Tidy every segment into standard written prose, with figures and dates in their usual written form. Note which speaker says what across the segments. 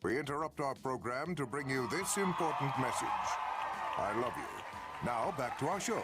Speaker 1: We interrupt our program to bring you this important message. I love you. Now, back to our show.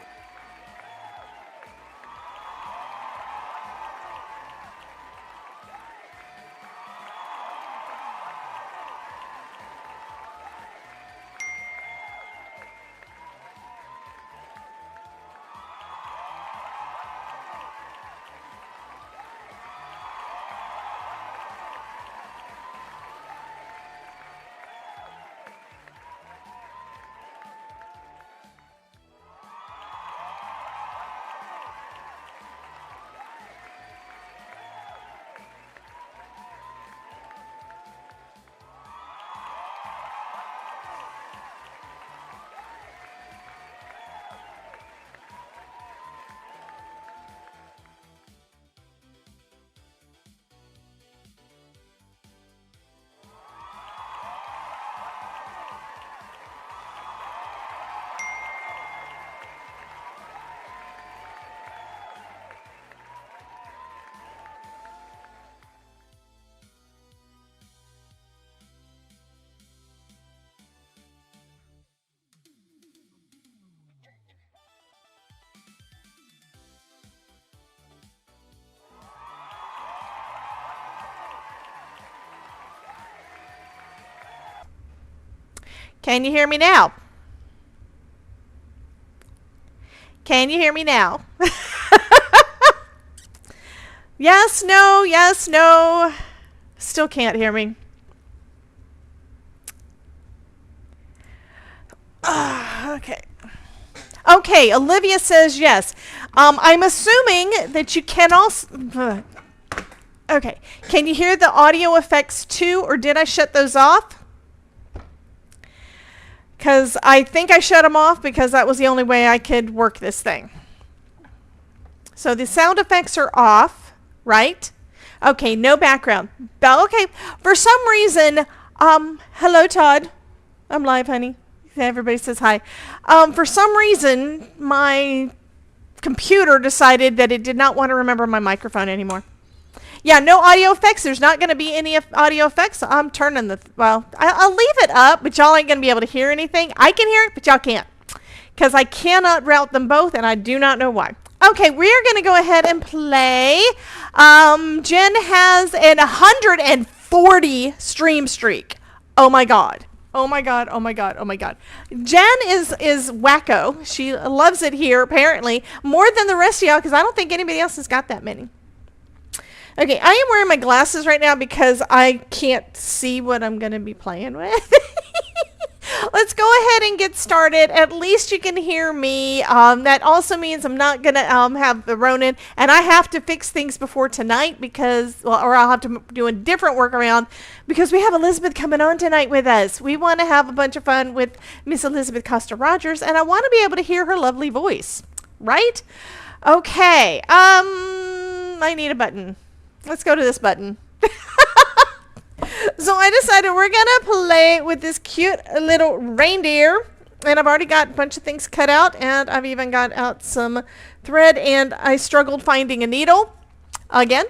Speaker 2: Can you hear me now? Can you hear me now? Yes, no, yes, no. Still can't hear me. Okay. Okay, Olivia says yes. I'm assuming that you can also... Okay. Can you hear the audio effects too, or did I shut those off? Because I think I shut them off because that was the only way I could work this thing. So the sound effects are off, right? Okay, no background. Okay, for some reason, hello Todd. I'm live, honey. Everybody says hi. For some reason, my computer decided that it did not want to remember my microphone anymore. Yeah, no audio effects. There's not going to be any audio effects. I'm turning the... Well, I'll leave it up, but y'all ain't going to be able to hear anything. I can hear it, but y'all can't. Because I cannot route them both, and I do not know why. Okay, we're going to go ahead and play. Jen has an 140 stream streak. Oh, my God. Oh, my God. Oh, my God. Oh, my God. Jen is wacko. She loves it here, apparently, more than the rest of y'all, because I don't think anybody else has got that many. Okay, I am wearing my glasses right now because I can't see what I'm going to be playing with. Let's go ahead and get started. At least you can hear me. That also means I'm not going to have the Ronin, and I have to fix things before tonight because, well, or I'll have to do a different workaround because we have Elizabeth coming on tonight with us. We want to have a bunch of fun with Miss Elizabeth Costa-Rogers, and I want to be able to hear her lovely voice, right? Okay, I need a button. Let's go to this button. So I decided we're going to play with this cute little reindeer. And I've already got a bunch of things cut out. And I've even got out some thread. And I struggled finding a needle again.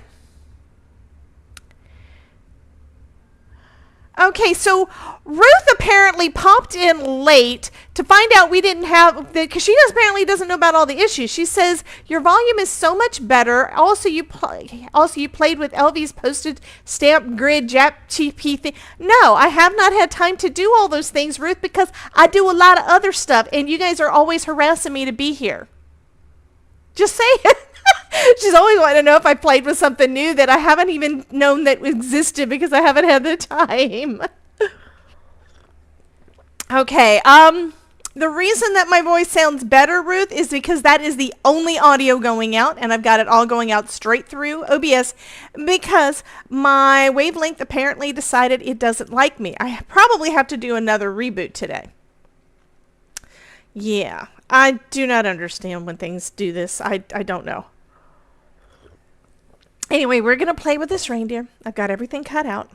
Speaker 2: Okay, so Ruth apparently popped in late to find out we didn't have, because she apparently doesn't know about all the issues. She says, your volume is so much better. Also, you played with Elvie's postage stamp grid Jap TP thing. No, I have not had time to do all those things, Ruth, because I do a lot of other stuff, and you guys are always harassing me to be here. Just say it. She's always wanting to know if I played with something new that I haven't even known that existed because I haven't had the time. Okay, the reason that my voice sounds better, Ruth, is because that is the only audio going out, and I've got it all going out straight through OBS because my wavelength apparently decided it doesn't like me. I probably have to do another reboot today. Yeah, I do not understand when things do this. I don't know. Anyway, we're going to play with this reindeer. I've got everything cut out.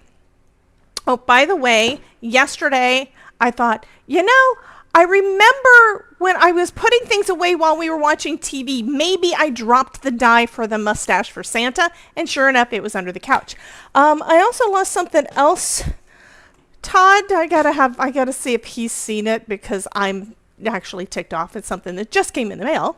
Speaker 2: Oh, by the way, yesterday I thought, you know, I remember when I was putting things away while we were watching TV, maybe I dropped the die for the mustache for Santa, and sure enough, it was under the couch. I also lost something else Todd, I gotta see if he's seen it because I'm actually ticked off at something that just came in the mail.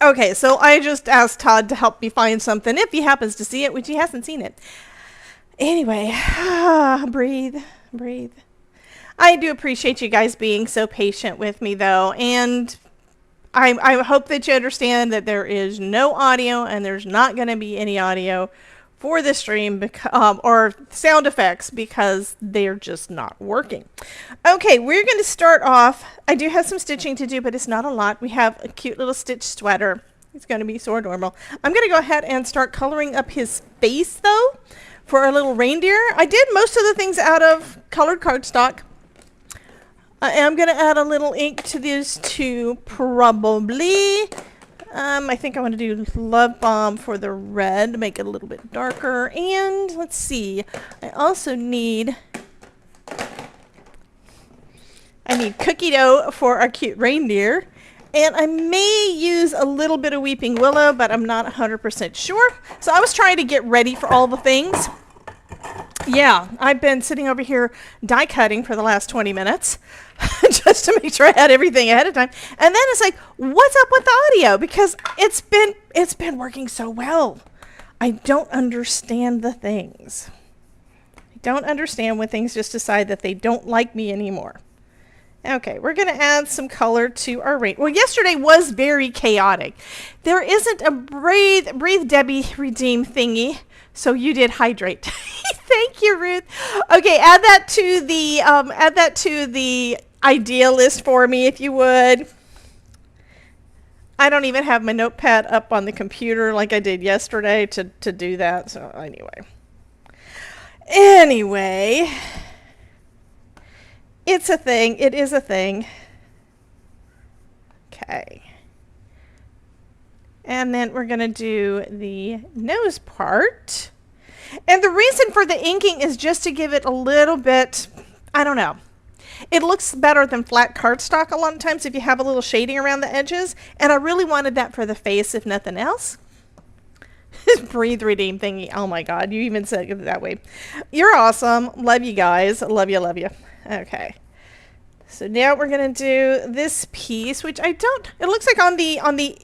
Speaker 2: Okay, so I just asked Todd to help me find something if he happens to see it, which he hasn't seen it. Anyway, breathe, breathe. I do appreciate you guys being so patient with me, though, and I hope that you understand that there is no audio and there's not going to be any audio for the stream or sound effects because they're just not working. Okay, we're going to start off. I do have some stitching to do, but it's not a lot. We have a cute little stitch sweater. It's going to be so adorable. I'm going to go ahead and start coloring up his face, though, for our little reindeer. I did most of the things out of colored cardstock. I am going to add a little ink to these two, probably. I think I want to do Love Bomb for the red to make it a little bit darker. And let's see, I also need cookie dough for our cute reindeer. And I may use a little bit of Weeping Willow, but I'm not 100% sure. So I was trying to get ready for all the things. Yeah, I've been sitting over here die cutting for the last 20 minutes just to make sure I had everything ahead of time. And then it's like, what's up with the audio? Because it's been working so well. I don't understand the things. I don't understand when things just decide that they don't like me anymore. Okay, we're going to add some color to our rain. Well, yesterday was very chaotic. There isn't a breathe Debbie redeem thingy. So you did hydrate. Thank you, Ruth. Okay, add that to the idea list for me if you would. I don't even have my notepad up on the computer like I did yesterday to do that. So anyway, it's a thing. It is a thing. Okay. And then we're going to do the nose part. And the reason for the inking is just to give it a little bit, I don't know. It looks better than flat cardstock a lot of times if you have a little shading around the edges. And I really wanted that for the face, if nothing else. Breathe redeem thingy. Oh my God, you even said it that way. You're awesome. Love you guys. Love you, love you. Okay. So now we're going to do this piece, which it looks like on the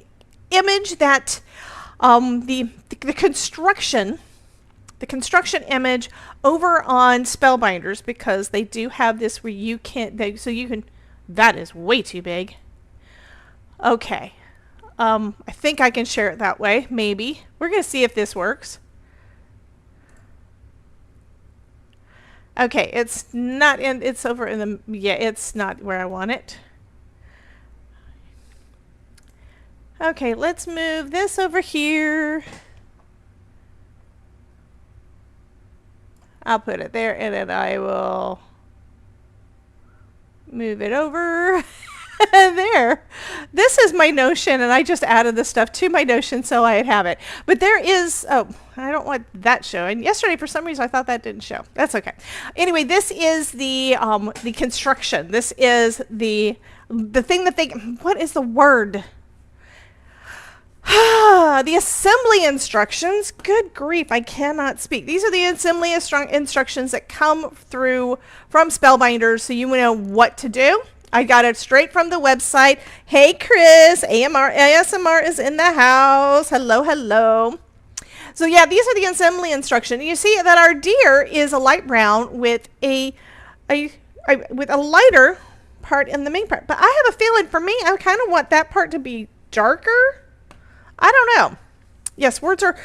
Speaker 2: image that the construction image over on Spellbinders, because they do have this where you can't, that is way too big. Okay. I think I can share it that way, maybe. We're going to see if this works. Okay, it's not in, it's over in the, yeah, it's not where I want it. Okay, let's move this over here. I'll put it there, and then I will move it over. There. This is my Notion, and I just added this stuff to my Notion so I'd have it. But there is, oh, I don't want that showing. Yesterday, for some reason, I thought that didn't show. That's okay. Anyway, this is the construction. This is the thing that they, what is the word? The assembly instructions. Good grief, I cannot speak. These are the assembly instructions that come through from Spellbinders, so you know what to do. I got it straight from the website. Hey Chris, ASMR is in the house. Hello, hello. So yeah, these are the assembly instructions. You see that our deer is a light brown with a lighter part in the main part. But I have a feeling for me, I kind of want that part to be darker. I don't know. Yes, words are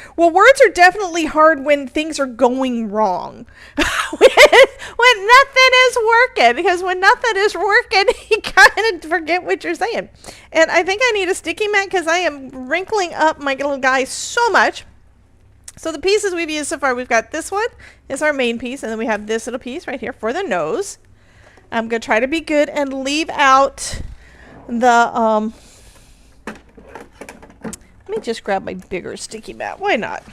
Speaker 2: definitely hard when things are going wrong. when nothing is working. Because when nothing is working, you kind of forget what you're saying. And I think I need a sticky mat because I am wrinkling up my little guy so much. So the pieces we've used so far, we've got this one is our main piece. And then we have this little piece right here for the nose. I'm going to try to be good and leave out the... Let me just grab my bigger sticky mat. Why not?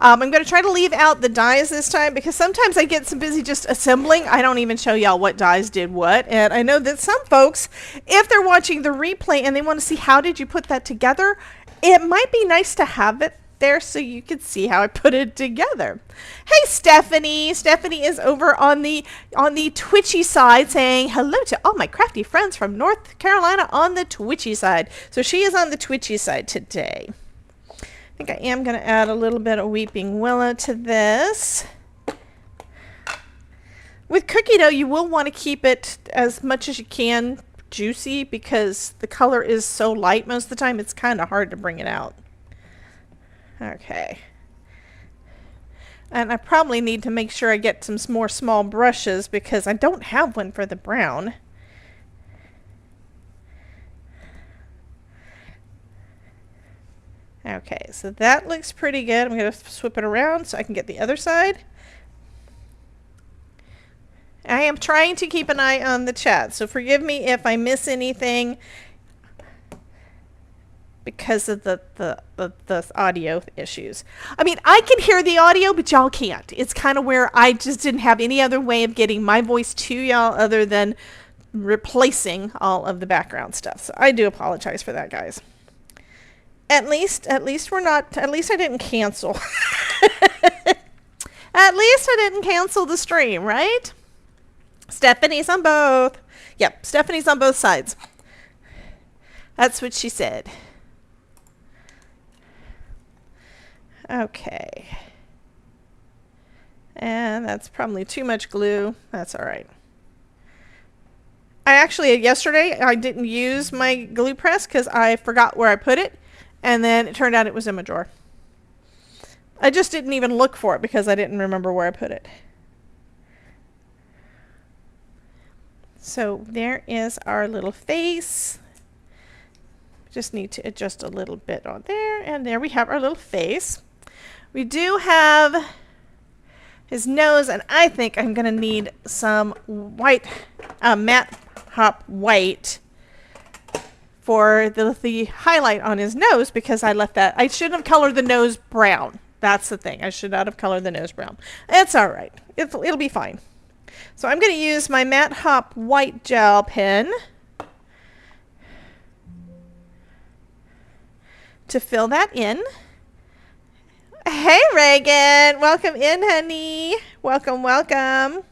Speaker 2: I'm going to try to leave out the dies this time because sometimes I get so busy just assembling, I don't even show y'all what dies did what. And I know that some folks, if they're watching the replay and they want to see how did you put that together, it might be nice to have it there so you can see how I put it together. Hey Stephanie. Stephanie is over on the Twitchy side saying hello to all my crafty friends from North Carolina on the Twitchy side. So she is on the Twitchy side today. I think I am going to add a little bit of Weeping Willow to this. With cookie dough, you will want to keep it as much as you can juicy because the color is so light most of the time it's kind of hard to bring it out. Okay. And I probably need to make sure I get some more small brushes because I don't have one for the brown. Okay, so that looks pretty good. I'm going to swip it around so I can get the other side. I am trying to keep an eye on the chat, so forgive me if I miss anything because of the audio issues. I mean, I can hear the audio, but y'all can't. It's kind of where I just didn't have any other way of getting my voice to y'all other than replacing all of the background stuff. So I do apologize for that, guys. At least we're not, at least I didn't cancel. At least I didn't cancel the stream, right? Stephanie's on both. Yep, Stephanie's on both sides. That's what she said. Okay. And that's probably too much glue. That's all right. I actually, yesterday, I didn't use my glue press because I forgot where I put it. And then it turned out it was in my drawer. I just didn't even look for it because I didn't remember where I put it. So there is our little face. Just need to adjust a little bit on there. And there we have our little face. We do have his nose, and I think I'm going to need some white, matte hop white for the highlight on his nose because I left that. I shouldn't have colored the nose brown. That's the thing. I should not have colored the nose brown. It's all right. It'll be fine. So I'm going to use my matte hop white gel pen to fill that in. Hey, Reagan. Welcome in, honey. Welcome, welcome.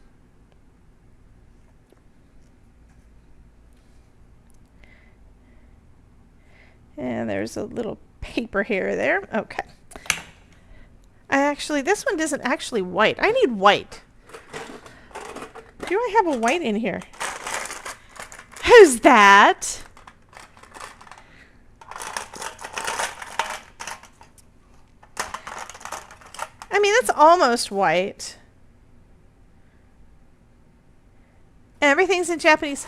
Speaker 2: And there's a little paper here there. Okay. Actually, this one isn't actually white. I need white. Do I have a white in here? Who's that? I mean, that's almost white. Everything's in Japanese.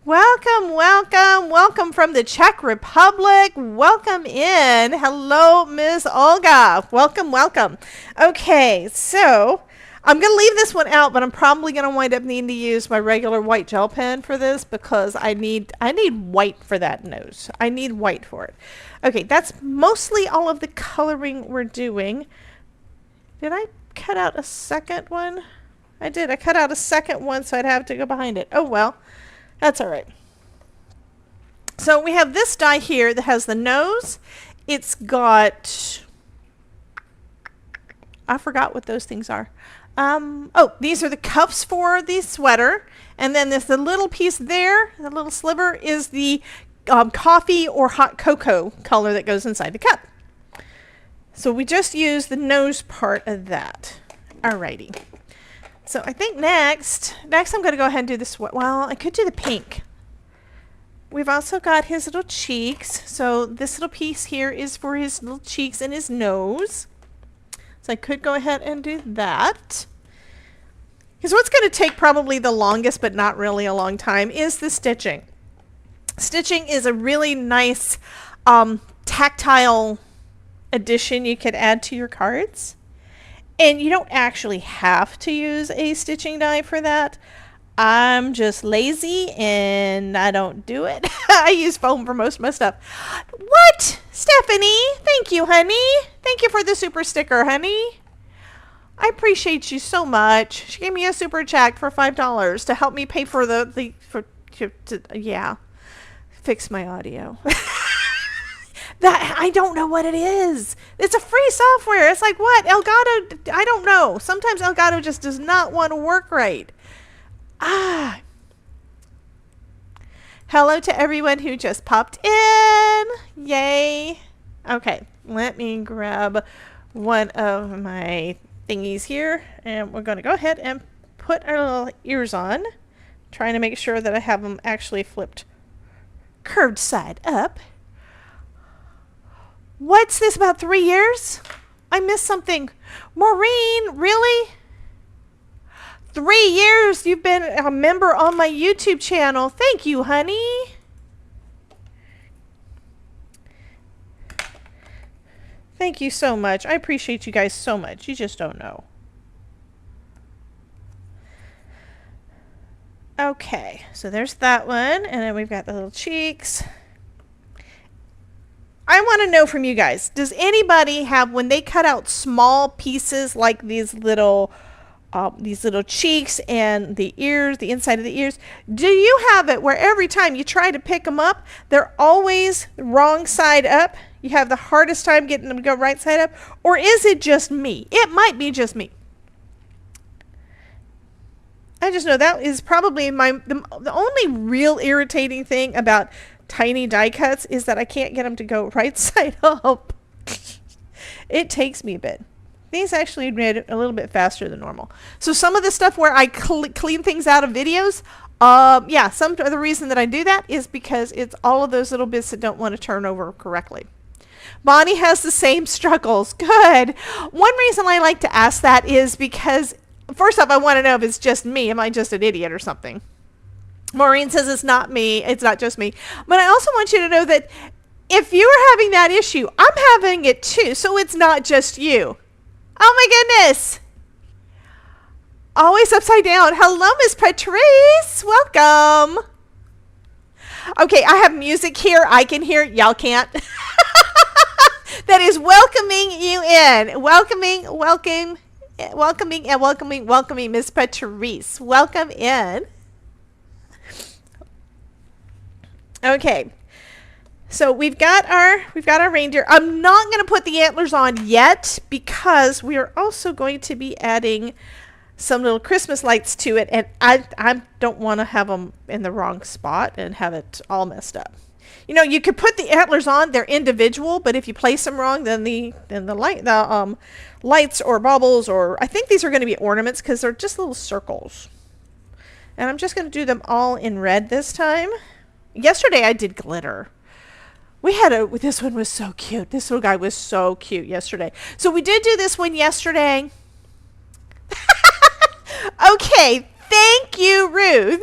Speaker 2: Welcome, welcome, welcome from the Czech Republic. Welcome in. Hello, Ms. Olga. Welcome, welcome. Okay, so I'm going to leave this one out, but I'm probably going to wind up needing to use my regular white gel pen for this because I need white for that nose. I need white for it. Okay, that's mostly all of the coloring we're doing. Did I cut out a second one? I did. I cut out a second one, so I'd have to go behind it. Oh, well. That's all right. So we have this die here that has the nose. It's got, I forgot what those things are. Oh, these are the cuffs for the sweater. And then the little piece there, the little sliver, is the coffee or hot cocoa color that goes inside the cup. So we just use the nose part of that. Alrighty. So I think next I'm going to go ahead and do this. Well, I could do the pink. We've also got his little cheeks. So this little piece here is for his little cheeks and his nose. So I could go ahead and do that. Because what's going to take probably the longest, but not really a long time, is the stitching. Stitching is a really nice tactile addition you could add to your cards. And you don't actually have to use a stitching die for that. I'm just lazy and I don't do it. I use foam for most of my stuff. What? Stephanie, thank you, honey. Thank you for the super sticker, honey. I appreciate you so much. She gave me a super chat for $5 to help me pay for fix my audio. That I don't know what it is. It's a free software. It's like what? Elgato, I don't know. Sometimes Elgato just does not want to work right. Hello to everyone who just popped in. Yay. Okay, let me grab one of my thingies here, and we're going to go ahead and put our little ears on, trying to make sure that I have them actually flipped curved side up. What's this, about 3 years? I missed something. Maureen, really? 3 years you've been a member on my YouTube channel. Thank you, honey. Thank you so much. I appreciate you guys so much. You just don't know. Okay, so there's that one. And then we've got the little cheeks. I want to know from you guys, does anybody have, when they cut out small pieces like these little cheeks and the ears, the inside of the ears, do you have it where every time you try to pick them up, they're always wrong side up? You have the hardest time getting them to go right side up? Or is it just me? It might be just me. I just know that is probably the only real irritating thing about tiny die cuts is that I can't get them to go right side up. It takes me a bit. These actually made it a little bit faster than normal. So some of the stuff where I clean things out of videos, some of the reason that I do that is because it's all of those little bits that don't want to turn over correctly. Bonnie has the same struggles. Good. One reason I like to ask that is because, first off, I want to know if it's just me. Am I just an idiot or something? Maureen says it's not me. It's not just me. But I also want you to know that if you are having that issue, I'm having it too. So it's not just you. Oh my goodness. Always upside down. Hello, Miss Patrice. Welcome. Okay, I have music here. I can hear it. Y'all can't. That is welcoming you in. Welcoming Miss Patrice. Welcome in. Okay. So we've got our reindeer. I'm not going to put the antlers on yet because we are also going to be adding some little Christmas lights to it, and I don't want to have them in the wrong spot and have it all messed up. You know, you could put the antlers on; they're individual, but if you place them wrong, then the lights or baubles, or I think these are going to be ornaments because they're just little circles. And I'm just going to do them all in red this time. Yesterday I did glitter. This one was so cute. This little guy was so cute yesterday. So we did do this one yesterday. Okay, thank you, Ruth.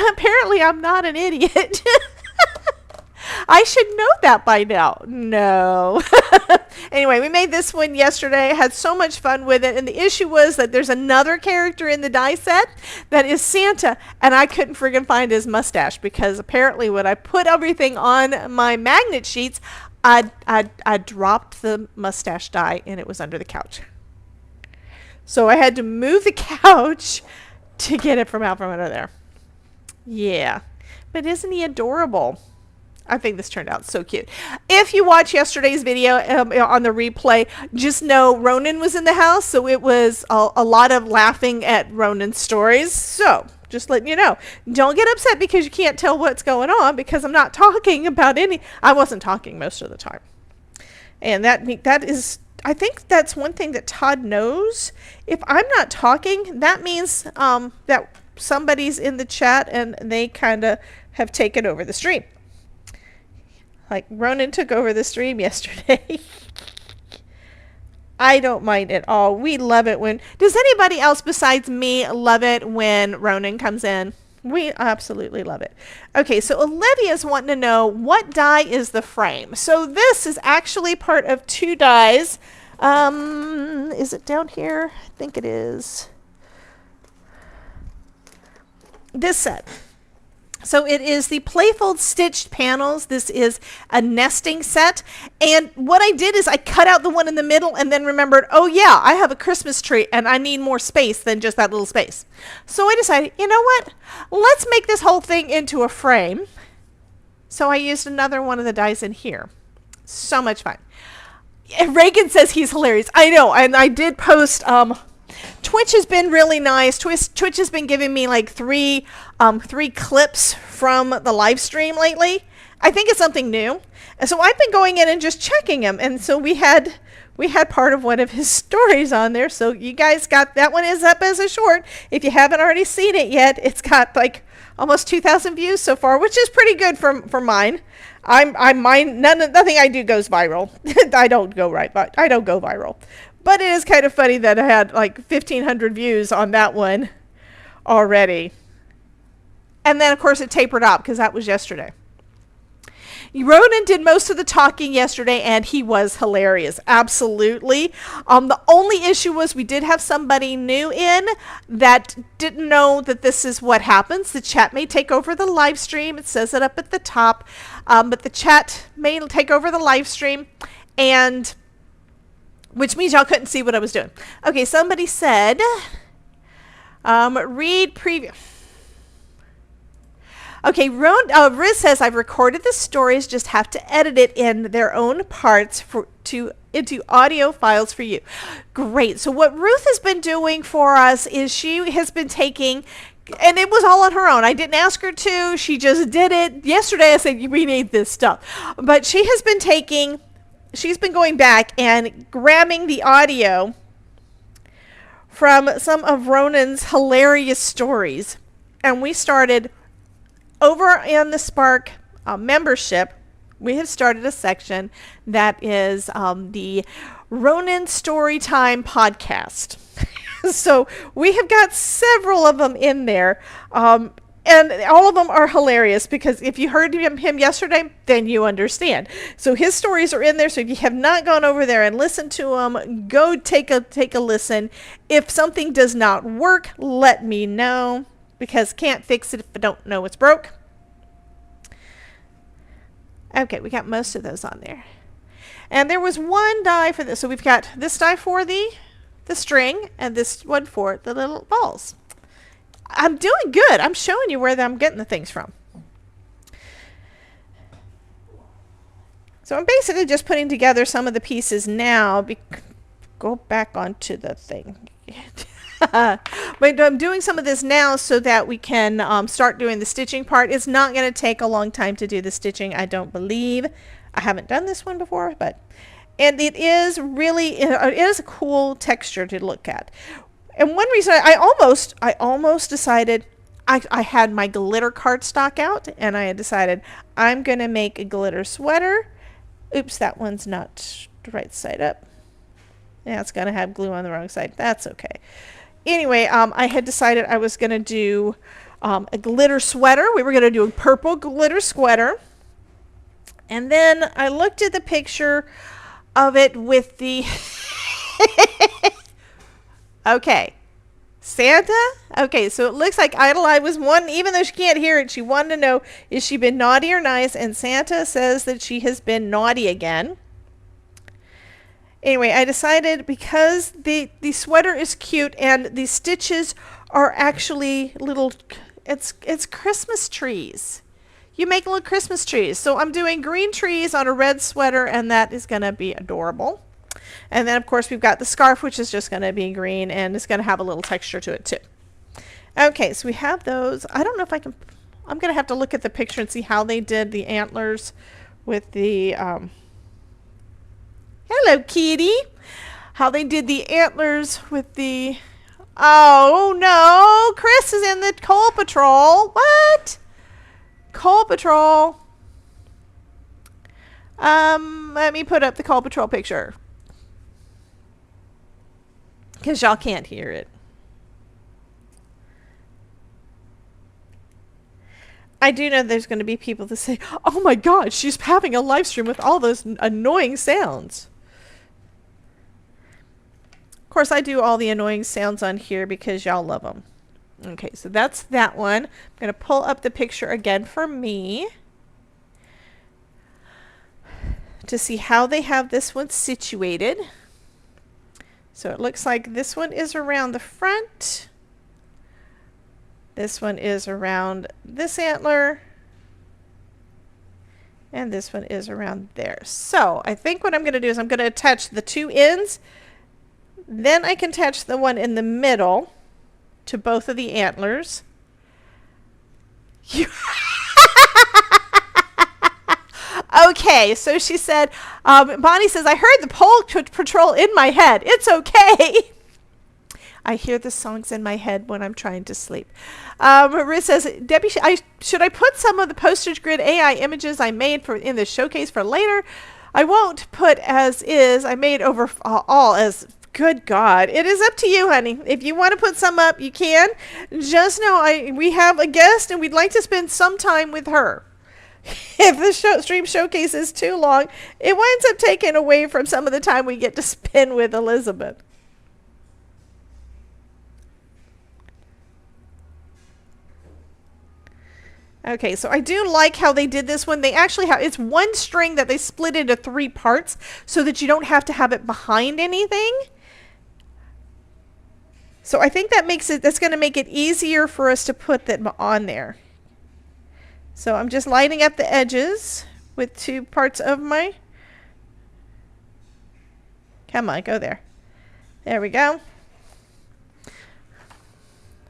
Speaker 2: Apparently I'm not an idiot. I should know that by now. No. Anyway, we made this one yesterday. Had so much fun with it. And the issue was that there's another character in the die set that is Santa. And I couldn't friggin' find his mustache because apparently when I put everything on my magnet sheets, I dropped the mustache die and it was under the couch. So I had to move the couch to get it from out from under there. Yeah. But isn't he adorable? I think this turned out so cute. If you watch yesterday's video on the replay, just know Ronan was in the house, so it was a lot of laughing at Ronan's stories. So just letting you know, don't get upset because you can't tell what's going on because I'm not talking about I wasn't talking most of the time. And that is, I think that's one thing that Todd knows. If I'm not talking, that means that somebody's in the chat and they kind of have taken over the stream. Like Ronan took over the stream yesterday. I don't mind at all. We love it when... Does anybody else besides me love it when Ronan comes in? We absolutely love it. Okay, so Olivia's wanting to know what die is the frame. So this is actually part of two dies. Is it down here? I think it is. this set. So it is the Playful Stitched Panels. This is a nesting set. And what I did is I cut out the one in the middle and then remembered, oh yeah, I have a Christmas tree and I need more space than just that little space. So I decided, you know what? Let's make this whole thing into a frame. So I used another one of the dies in here. So much fun. Reagan says he's hilarious. I know, and I did post, Twitch has been really nice. Twitch has been giving me like three clips from the live stream lately. I think it's something new. And so I've been going in and just checking them. And so we had part of one of his stories on there. So you guys got, that one is up as a short. If you haven't already seen it yet, it's got like almost 2,000 views so far, which is pretty good for mine. Nothing I do goes viral. I don't go viral. But it is kind of funny that I had like 1,500 views on that one already. And then, of course, it tapered off because that was yesterday. Ronan did most of the talking yesterday, and he was hilarious. Absolutely. The only issue was we did have somebody new in that didn't know that this is what happens. The chat may take over the live stream. It says it up at the top. But the chat may take over the live stream, and which means y'all couldn't see what I was doing. Okay, somebody said, read preview. Okay, Riz says, I've recorded the stories, just have to edit it in their own parts into audio files for you. Great. So what Ruth has been doing for us is she has been taking, and it was all on her own. I didn't ask her to. She just did it. Yesterday I said, we need this stuff. But she has been taking, she's been going back and grabbing the audio from some of Ronan's hilarious stories. And we started over in the Spark membership. We have started a section that is the Ronan Storytime podcast. So we have got several of them in there. And all of them are hilarious because if you heard him yesterday, then you understand. So his stories are in there. So if you have not gone over there and listened to them, go take a listen. If something does not work, let me know, because can't fix it if I don't know what's broke. Okay, we got most of those on there. And there was one die for this. So we've got this die for the string and this one for the little balls. I'm doing good. I'm showing you where I'm getting the things from. So I'm basically just putting together some of the pieces now. Go back onto the thing. But I'm doing some of this now so that we can start doing the stitching part. It's not going to take a long time to do the stitching, I don't believe. I haven't done this one before, and it is really, it is a cool texture to look at. And one reason I almost decided, I had my glitter cardstock out, and I had decided I'm going to make a glitter sweater. Oops, that one's not the right side up. Yeah, it's going to have glue on the wrong side. That's okay. Anyway, I had decided I was going to do a glitter sweater. We were going to do a purple glitter sweater. And then I looked at the picture of it with the... Okay. Santa? Okay, so it looks like Idleye was one, even though she can't hear it, she wanted to know, is she been naughty or nice? And Santa says that she has been naughty again. Anyway, I decided because the sweater is cute and the stitches are actually little, it's Christmas trees. You make little Christmas trees. So I'm doing green trees on a red sweater, and that is going to be adorable. And then, of course, we've got the scarf, which is just going to be green, and it's going to have a little texture to it, too. Okay, so we have those. I don't know if I can... I'm going to have to look at the picture and see how they did the antlers with the... Hello, kitty. How they did the antlers with the... Oh, no. Chris is in the Coal Patrol. What? Coal Patrol. Let me put up the Coal Patrol picture, because y'all can't hear it. I do know there's going to be people that say, oh my God, she's having a live stream with all those annoying sounds. Of course, I do all the annoying sounds on here because y'all love them. Okay, so that's that one. I'm going to pull up the picture again for me to see how they have this one situated. So it looks like this one is around the front. This one is around this antler. And this one is around there. So I think what I'm going to do is I'm going to attach the two ends. Then I can attach the one in the middle to both of the antlers. Okay, so she said, Bonnie says, I heard the pole patrol in my head. It's okay. I hear the songs in my head when I'm trying to sleep. Maria says, Debbie, should I put some of the postage grid AI images I made in the showcase for later? I won't put as is. I made over all as... Good God. It is up to you, honey. If you want to put some up, you can. Just know we have a guest and we'd like to spend some time with her. If the stream showcase is too long, it winds up taking away from some of the time we get to spend with Elizabeth. Okay, so I do like how they did this one. They actually have, it's one string that they split into 3 parts so that you don't have to have it behind anything. So I think that's going to make it easier for us to put them on there. So I'm just lining up the edges with 2 parts of my, come on, go there. There we go.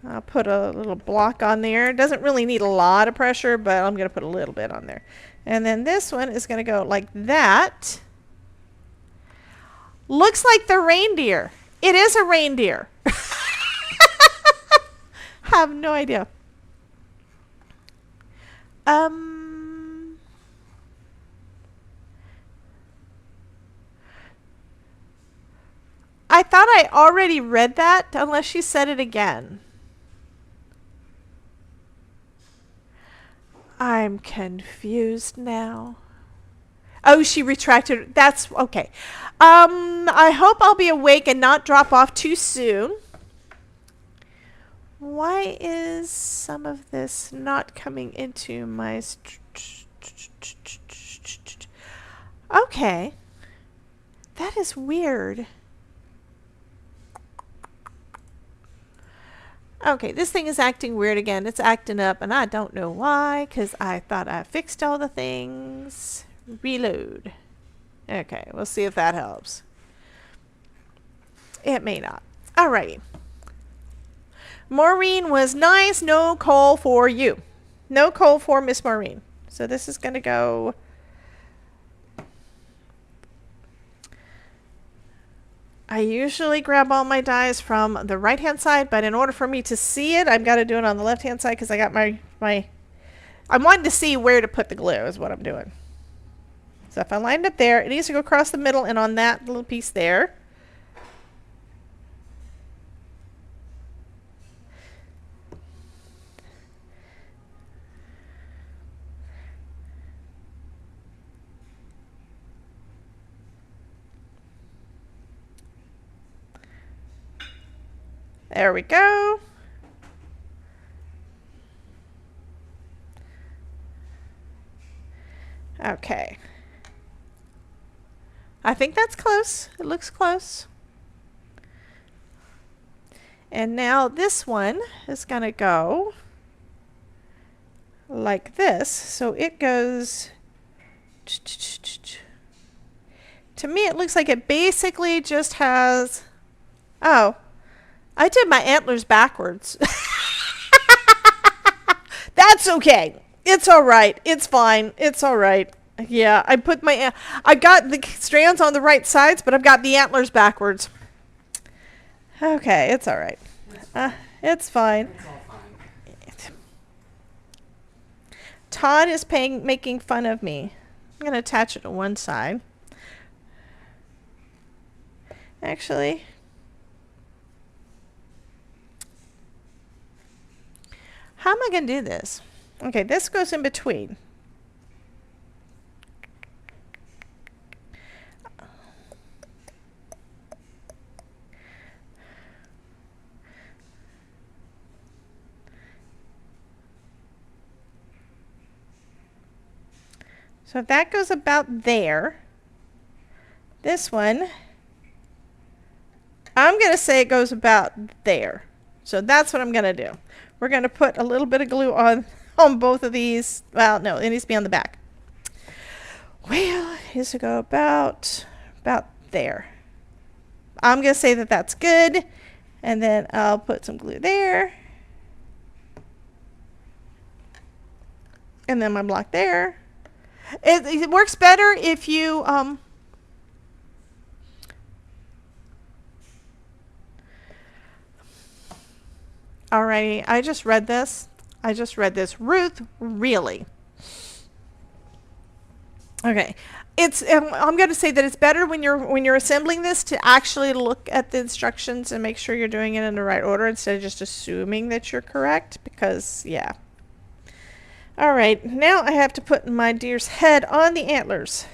Speaker 2: I'll put a little block on there. It doesn't really need a lot of pressure, but I'm going to put a little bit on there. And then this one is going to go like that. Looks like the reindeer. It is a reindeer. I have no idea. I thought I already read that, unless she said it again. I'm confused now. Oh, she retracted. That's okay. I hope I'll be awake and not drop off too soon. Why is some of this not coming into my... Okay. That is weird. Okay, this thing is acting weird again. It's acting up, and I don't know why, because I thought I fixed all the things. Reload. Okay, we'll see if that helps. It may not. Alrighty. Maureen was nice. No coal for you. No coal for Miss Maureen. So this is going to go... I usually grab all my dies from the right hand side, but in order for me to see it, I've got to do it on the left hand side because I got my I'm wanting to see where to put the glue is what I'm doing. So if I lined up there, it needs to go across the middle and on that little piece there. There we go. Okay. I think that's close. It looks close. And now this one is going to go like this. So it goes... To me, it looks like it basically just has... Oh. I did my antlers backwards. That's okay. It's all right. It's fine. It's all right. Yeah, I got the strands on the right sides, but I've got the antlers backwards. Okay, it's all right. It's fine.
Speaker 3: It's all fine.
Speaker 2: Todd is making fun of me. I'm going to attach it to one side. Actually... How am I going to do this? Okay, this goes in between. So if that goes about there, this one, I'm going to say it goes about there. So that's what I'm going to do. We're going to put a little bit of glue on both of these. Well, no, it needs to be on the back. Well, it needs to go about there. I'm going to say that that's good. And then I'll put some glue there. And then my block there. It works better if you alrighty, I just read this. Ruth, really? Okay. I'm going to say that it's better when you're assembling this to actually look at the instructions and make sure you're doing it in the right order instead of just assuming that you're correct, because yeah. All right, now I have to put my deer's head on the antlers.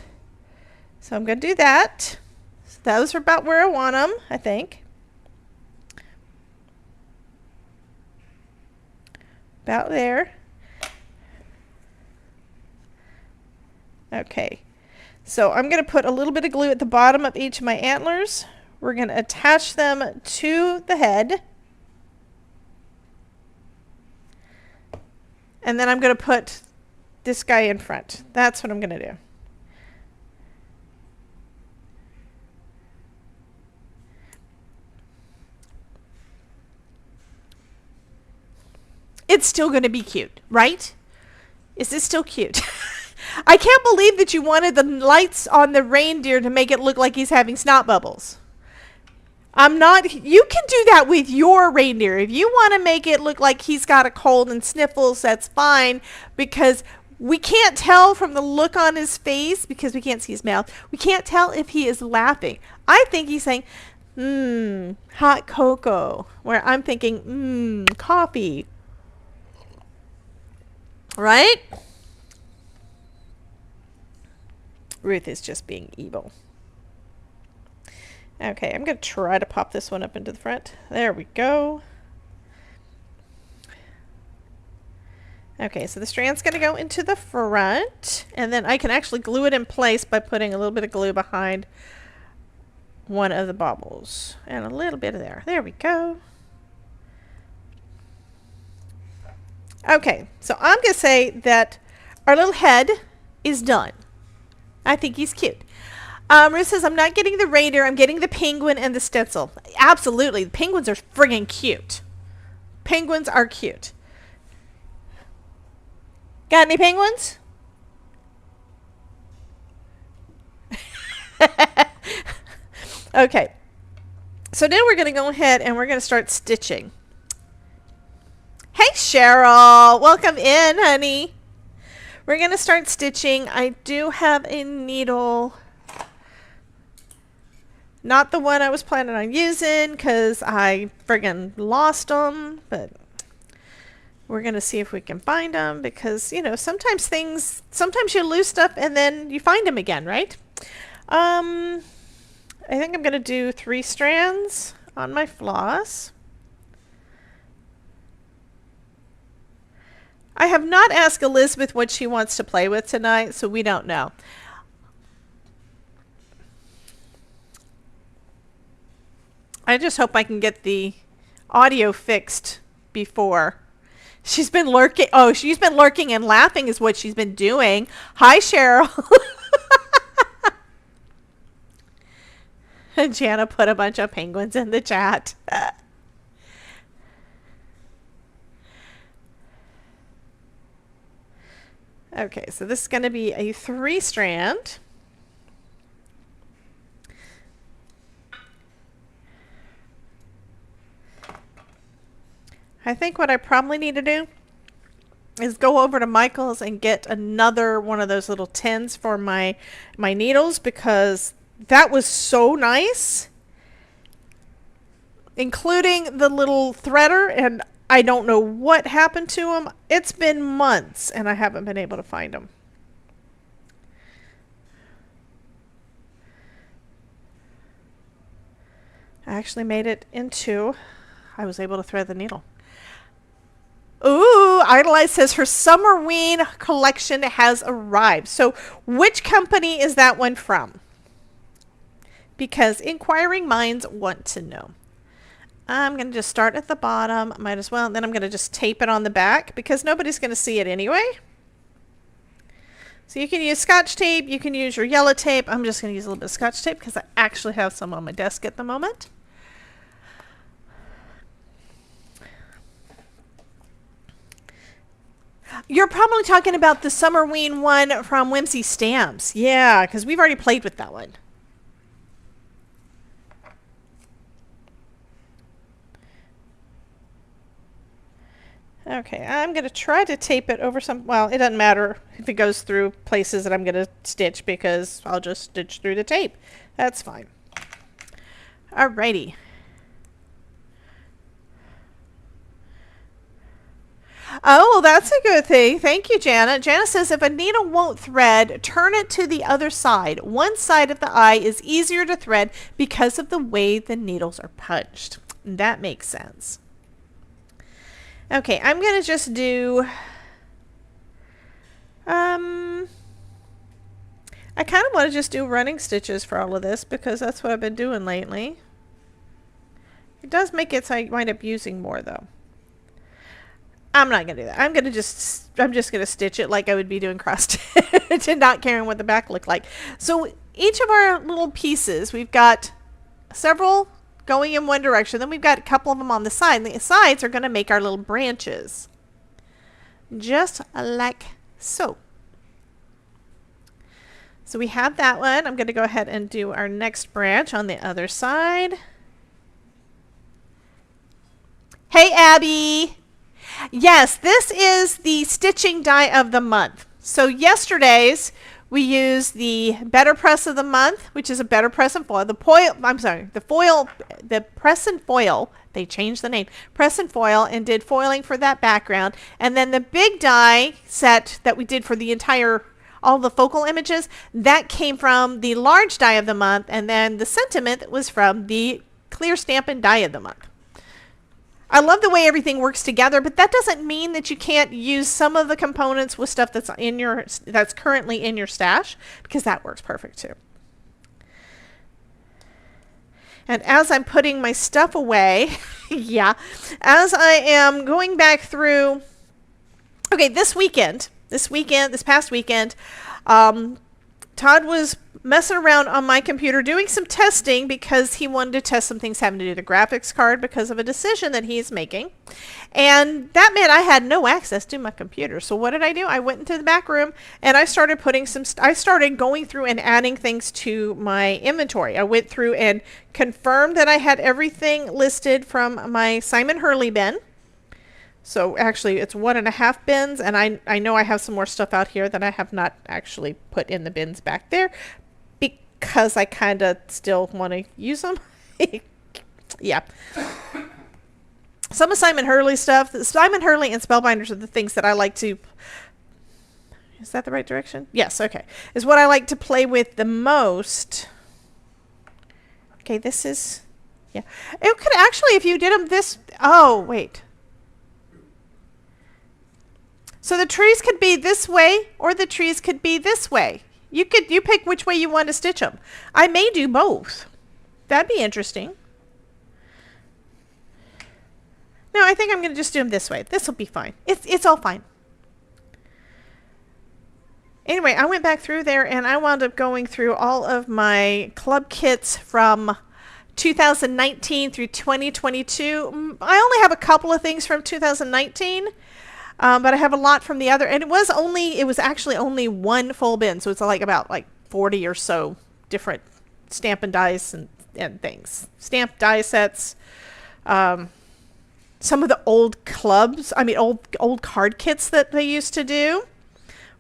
Speaker 2: So I'm going to do that. So those are about where I want them, I think. About there. Okay. So I'm going to put a little bit of glue at the bottom of each of my antlers. We're going to attach them to the head. And then I'm going to put this guy in front. That's what I'm going to do. It's still going to be cute, right? Is this still cute? I can't believe that you wanted the lights on the reindeer to make it look like he's having snot bubbles. You can do that with your reindeer. If you want to make it look like he's got a cold and sniffles, that's fine, because we can't tell from the look on his face, because we can't see his mouth. We can't tell if he is laughing. I think he's saying, hot cocoa, where I'm thinking, coffee. Right? Ruth is just being evil. Okay, I'm going to try to pop this one up into the front. There we go. Okay, so the strand's going to go into the front, and then I can actually glue it in place by putting a little bit of glue behind one of the bobbles. And a little bit of there. There we go. Okay, so I'm going to say that our little head is done. I think he's cute. Ruth says, I'm not getting the reindeer, I'm getting the penguin and the stencil. Absolutely, the penguins are friggin' cute. Penguins are cute. Got any penguins? Okay, so now we're going to go ahead and we're going to start stitching. Hey Cheryl, welcome in, honey. We're going to start stitching. I do have a needle. Not the one I was planning on using because I friggin' lost them, but we're going to see if we can find them because, you know, sometimes you lose stuff and then you find them again, right? I think I'm going to do 3 strands on my floss. I have not asked Elizabeth what she wants to play with tonight, so we don't know. I just hope I can get the audio fixed before. She's been lurking. Oh, she's been lurking and laughing is what she's been doing. Hi, Cheryl. And Jana put a bunch of penguins in the chat. Okay, so this is going to be a 3-strand. I think what I probably need to do is go over to Michael's and get another one of those little tins for my needles because that was so nice, including the little threader, and I don't know what happened to them. It's been months and I haven't been able to find them. I actually made it into, I was able to thread the needle. Ooh, Idolize says her Summerween collection has arrived. So which company is that one from? Because inquiring minds want to know. I'm going to just start at the bottom. Might as well. And then I'm going to just tape it on the back because nobody's going to see it anyway. So you can use Scotch tape. You can use your yellow tape. I'm just going to use a little bit of Scotch tape because I actually have some on my desk at the moment. You're probably talking about the Summerween one from Whimsy Stamps. Yeah, because we've already played with that one. Okay, I'm going to try to tape it over some, well, it doesn't matter if it goes through places that I'm going to stitch because I'll just stitch through the tape. That's fine. Alrighty. Oh, well, that's a good thing. Thank you, Jana. Jana says if a needle won't thread, turn it to the other side. One side of the eye is easier to thread because of the way the needles are punched. That makes sense. Okay, I'm going to just do, I kind of want to just do running stitches for all of this because that's what I've been doing lately. It does make it so I wind up using more though. I'm not going to do that. I'm just going to stitch it like I would be doing cross stitch and not caring what the back looked like. So each of our little pieces, we've got several going in one direction. Then we've got a couple of them on the side. The sides are going to make our little branches. Just like so. So we have that one. I'm going to go ahead and do our next branch on the other side. Hey, Abby. Yes, this is the stitching die of the month. So yesterday's we used the Better Press of the Month, which is a Better Press and Foil. The Press and Foil, they changed the name, Press and Foil, and did foiling for that background. And then the big die set that we did for the entire, all the focal images, that came from the large die of the month. And then the sentiment was from the Clear Stampin' Die of the Month. I love the way everything works together, but that doesn't mean that you can't use some of the components with stuff that's currently in your stash, because that works perfect too. And as I'm putting my stuff away, yeah, as I am going back through, okay, this past weekend, Todd was messing around on my computer doing some testing because he wanted to test some things having to do with the graphics card because of a decision that he's making. And that meant I had no access to my computer. So what did I do? I went into the back room and I started going through and adding things to my inventory. I went through and confirmed that I had everything listed from my Simon Hurley bin. So actually it's 1.5 bins, and I know I have some more stuff out here that I have not actually put in the bins back there because I kind of still want to use them. Yeah. Some of Simon Hurley stuff, Simon Hurley and Spellbinders are the things that I like to, is that the right direction? Yes, okay. Is what I like to play with the most. Okay, this is, yeah. It could actually, if you did them this, oh, wait. So the trees could be this way, or the trees could be this way. You pick which way you want to stitch them. I may do both. That'd be interesting. No, I think I'm going to just do them this way. This will be fine. It's all fine. Anyway, I went back through there and I wound up going through all of my club kits from 2019 through 2022. I only have a couple of things from 2019. But I have a lot from the other, and it was actually only one full bin, so it's about 40 or so different Stampin' Dies and things. Stamp die sets, some of the old clubs, old card kits that they used to do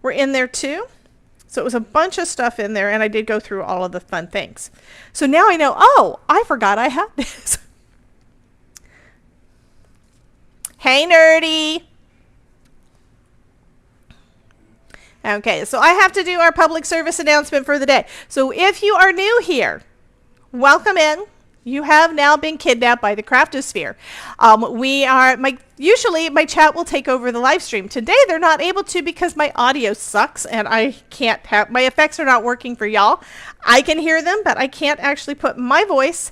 Speaker 2: were in there too. So it was a bunch of stuff in there, and I did go through all of the fun things. So now I know, oh, I forgot I had this. Hey, Nerdy! Okay, so I have to do our public service announcement for the day. So if you are new here, welcome in. You have now been kidnapped by the craftosphere. Usually my chat will take over the live stream. Today they're not able to because my audio sucks and I can't have, my effects are not working for y'all. I can hear them, but I can't actually put my voice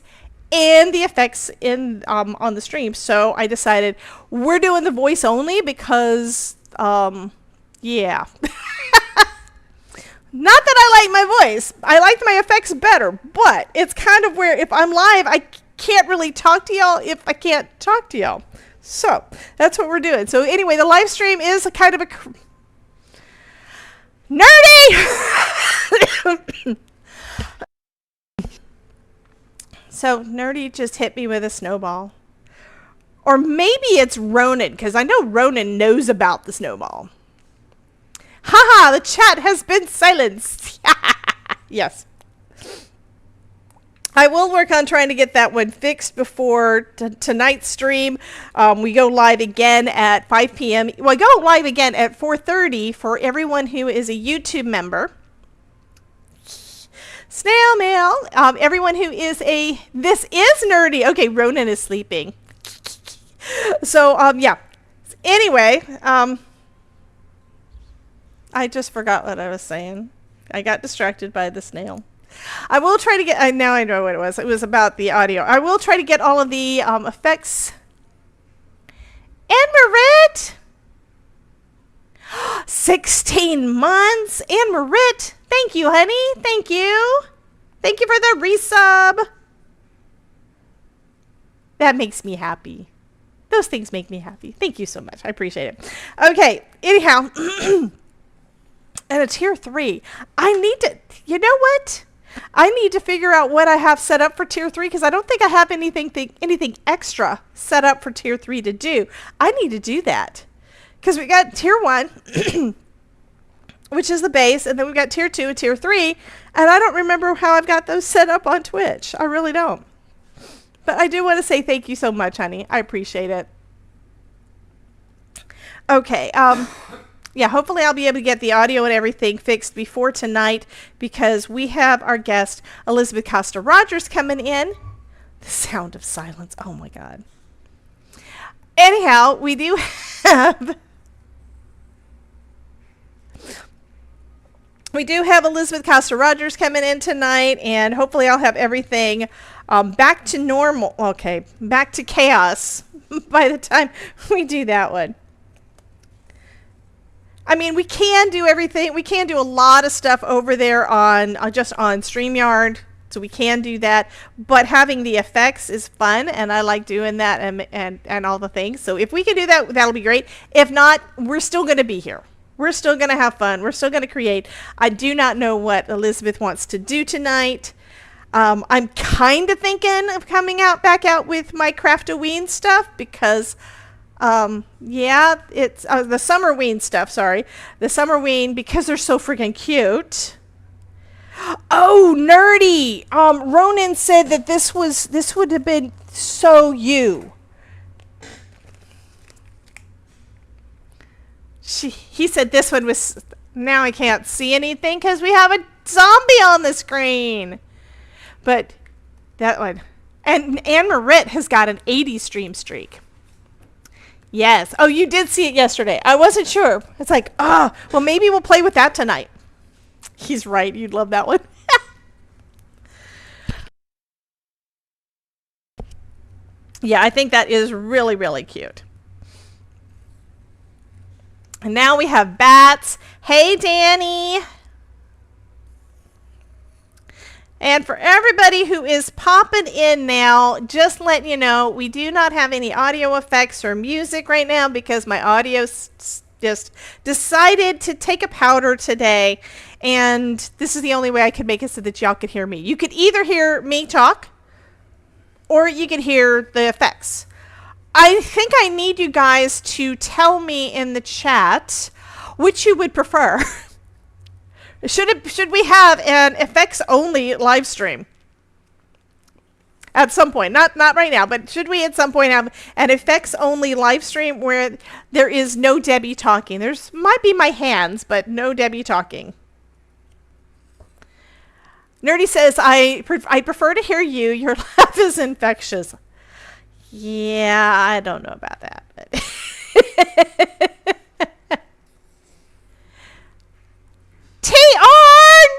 Speaker 2: in the effects in on the stream. So I decided we're doing the voice only because yeah. Not that I like my voice. I like my effects better, but it's kind of where if I'm live, I can't really talk to y'all if I can't talk to y'all. So that's what we're doing. So anyway, the live stream is a kind of a nerdy. So Nerdy just hit me with a snowball. Or maybe it's Ronan, because I know Ronan knows about the snowball. Haha, the chat has been silenced. Yes. I will work on trying to get that one fixed before tonight's stream. We go live again at 5 p.m. Well, I go live again at 4:30 for everyone who is a YouTube member. Snail mail. Everyone who is a... This is nerdy. Okay, Ronan is sleeping. So, yeah. Anyway, I just forgot what I was saying. I got distracted by the snail. I will try to get... now I know what it was. It was about the audio. I will try to get all of the effects. And Marit! 16 months! And Marit! Thank you, honey. Thank you. Thank you for the resub. That makes me happy. Those things make me happy. Thank you so much. I appreciate it. Okay. Anyhow. And a tier 3. I need to... You know what? I need to figure out what I have set up for tier 3 because I don't think I have anything extra set up for tier 3 to do. I need to do that. Because we got tier 1... which is the base, and then we've got tier 2 and tier 3, and I don't remember how I've got those set up on Twitch. I really don't. But I do want to say thank you so much, honey. I appreciate it. Okay, yeah, hopefully I'll be able to get the audio and everything fixed before tonight, because we have our guest, Elizabeth Costa-Rogers, coming in. The sound of silence. Oh, my God. Anyhow, we do have... We do have Elizabeth Costa-Rogers coming in tonight, and hopefully I'll have everything back to normal. Okay, back to chaos by the time we do that one. I mean, we can do everything. We can do a lot of stuff over there on just on StreamYard, so we can do that. But having the effects is fun, and I like doing that and all the things. So if we can do that, that'll be great. If not, we're still going to be here. We're still going to have fun. We're still going to create. I do not know what Elizabeth wants to do tonight. I'm kind of thinking of coming back out with my Craftoween stuff because, yeah, it's the Summerween stuff. Sorry, the Summerween because they're so freaking cute. Oh, nerdy! Ronan said that this would have been so you. He said this one was... Now I can't see anything because we have a zombie on the screen. But that one... And Anne Marit has got an 80 stream streak. Yes. Oh, you did see it yesterday. I wasn't sure. It's like, well, maybe we'll play with that tonight. He's right. You'd love that one. Yeah, I think that is really, really cute. And now we have bats. Hey, Danny. And for everybody who is popping in now, just letting you know, we do not have any audio effects or music right now because my audio just decided to take a powder today. And this is the only way I could make it so that y'all could hear me. You could either hear me talk or you could hear the effects. I think I need you guys to tell me in the chat which you would prefer. Should we have an effects only live stream at some point? Not right now, but should we at some point have an effects only live stream where there is no Debbie talking? There's might be my hands, but no Debbie talking. Nerdy says, I prefer to hear you. Your laugh is infectious. Yeah, I don't know about that. But TR,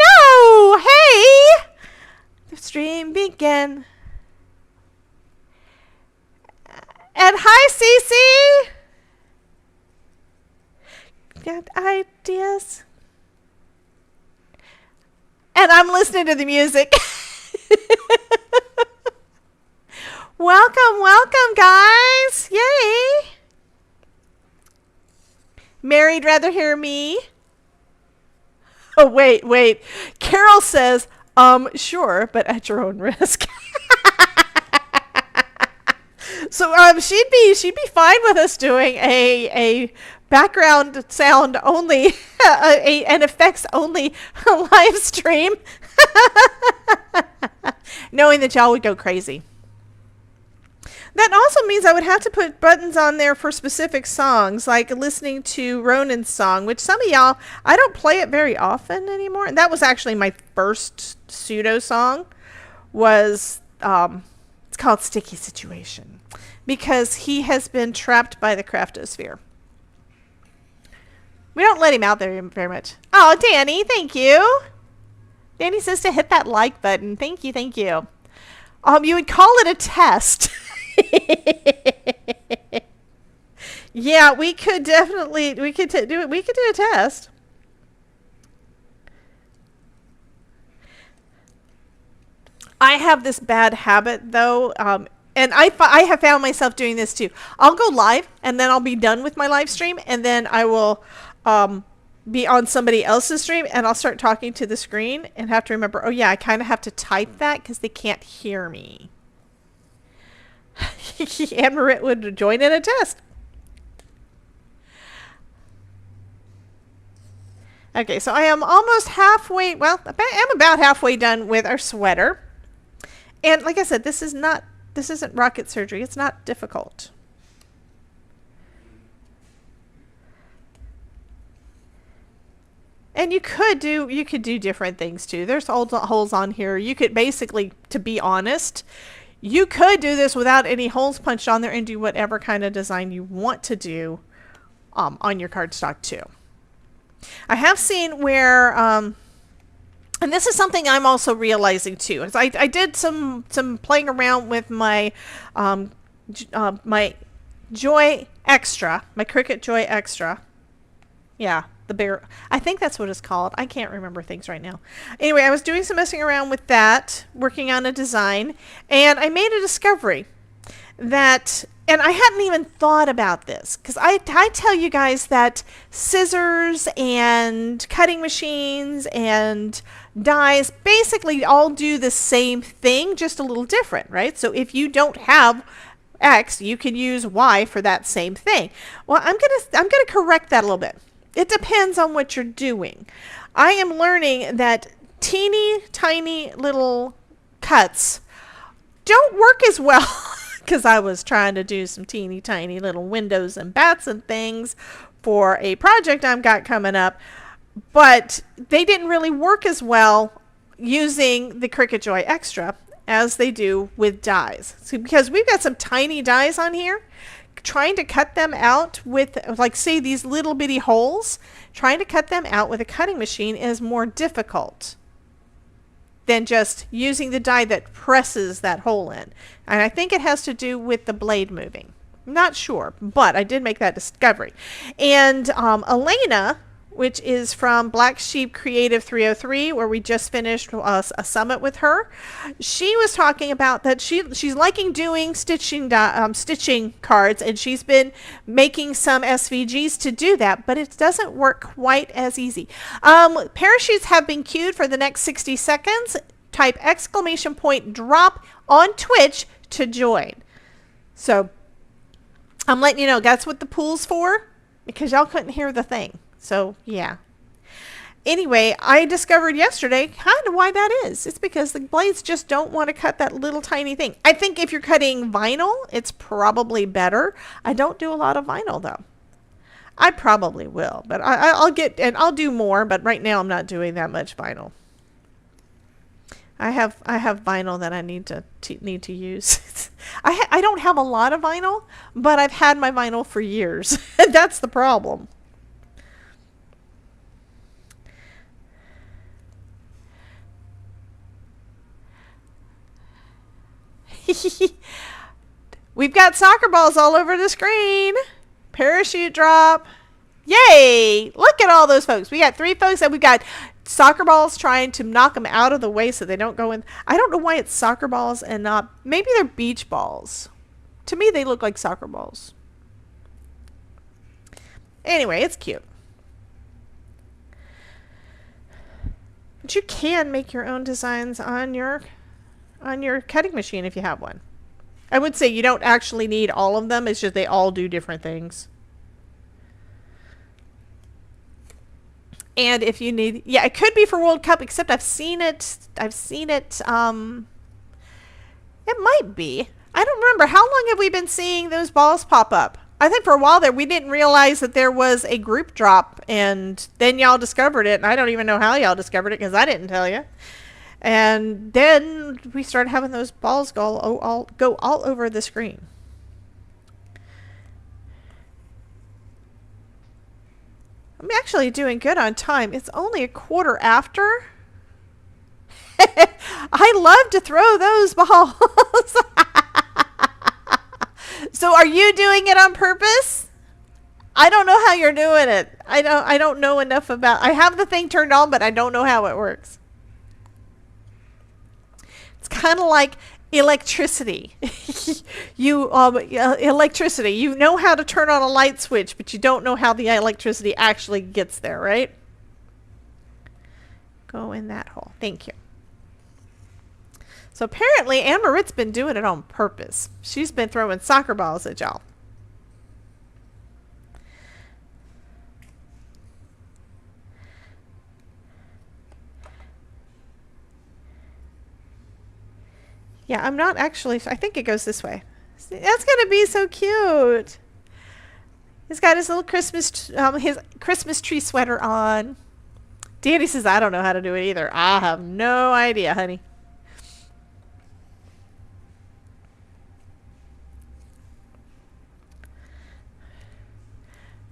Speaker 2: no! Hey! The stream began. And hi, Cece! Got ideas? And I'm listening to the music. Welcome, welcome, guys. Yay. Mary'd rather hear me. Oh, wait. Carol says, sure, but at your own risk. So she'd be fine with us doing a background sound only, an effects only live stream, knowing that y'all would go crazy. That also means I would have to put buttons on there for specific songs, like listening to Ronan's song, which some of y'all, I don't play it very often anymore. And that was actually my first pseudo song, was, it's called Sticky Situation, because he has been trapped by the craftosphere. We don't let him out there very much. Oh, Danny, thank you. Danny says to hit that like button. Thank you, thank you. You would call it a test. Yeah, we could definitely, we could do a test. I have this bad habit though, and I have found myself doing this too. I'll go live and then I'll be done with my live stream, and then I will be on somebody else's stream and I'll start talking to the screen and have to remember, oh yeah, I kind of have to type that because they can't hear me. And Marit would join in a test. Okay, so I am almost halfway, well, I'm about halfway done with our sweater. And like I said, this isn't rocket surgery. It's not difficult. And you could do different things too. There's holes on here. You could basically, to be honest, you could do this without any holes punched on there and do whatever kind of design you want to do on your cardstock too. I have seen where, and this is something I'm also realizing too, is I did some playing around with my my Joy Extra, my Cricut Joy Extra. Yeah, the bear. I think that's what it's called. I can't remember things right now. Anyway, I was doing some messing around with that, working on a design, and I made a discovery that, and I hadn't even thought about this, because I tell you guys that scissors and cutting machines and dies basically all do the same thing, just a little different, right? So if you don't have X, you can use Y for that same thing. Well, I'm gonna correct that a little bit. It depends on what you're doing. I am learning that teeny tiny little cuts don't work as well, because I was trying to do some teeny tiny little windows and bats and things for a project I've got coming up, but they didn't really work as well using the Cricut Joy Extra as they do with dies. So because we've got some tiny dies on here, trying to cut them out with, like, say these little bitty holes, trying to cut them out with a cutting machine is more difficult than just using the die that presses that hole in. And I think it has to do with the blade moving. I'm not sure, but I did make that discovery. And Elena, which is from Black Sheep Creative 303, where we just finished a summit with her, she was talking about that she's liking doing stitching cards, and she's been making some SVGs to do that, but it doesn't work quite as easy. Parachutes have been queued for the next 60 seconds. Type !drop on Twitch to join. So I'm letting you know that's what the pool's for, because y'all couldn't hear the thing. So yeah. Anyway, I discovered yesterday kind of why that is. It's because the blades just don't want to cut that little tiny thing. I think if you're cutting vinyl, it's probably better. I don't do a lot of vinyl though. I probably will, but I'll do more, but right now I'm not doing that much vinyl. I have vinyl that I need to use. I don't have a lot of vinyl, but I've had my vinyl for years. That's the problem. We've got soccer balls all over the screen. Parachute drop. Yay! Look at all those folks. We got 3 folks and we got soccer balls trying to knock them out of the way so they don't go in. I don't know why it's soccer balls and not, maybe they're beach balls. To me, they look like soccer balls. Anyway, it's cute. But you can make your own designs on your cutting machine if you have one. I would say you don't actually need all of them. It's just they all do different things. And if you need, yeah, it could be for World Cup, except I've seen it, it might be. I don't remember. How long have we been seeing those balls pop up? I think for a while there, we didn't realize that there was a group drop, and then y'all discovered it, and I don't even know how y'all discovered it because I didn't tell you. And then we started having those balls go all over the screen. I'm actually doing good on time. It's only a quarter after. I love to throw those balls. So are you doing it on purpose? I don't know how you're doing it. I don't know enough about. I have the thing turned on, but I don't know how it works. It's kind of like electricity. Electricity. You know how to turn on a light switch, but you don't know how the electricity actually gets there, right? Go in that hole. Thank you. So apparently Anne-Marit's been doing it on purpose. She's been throwing soccer balls at y'all. Yeah, I'm not actually, I think it goes this way. That's going to be so cute. He's got his little his Christmas tree sweater on. Danny says, I don't know how to do it either. I have no idea, honey.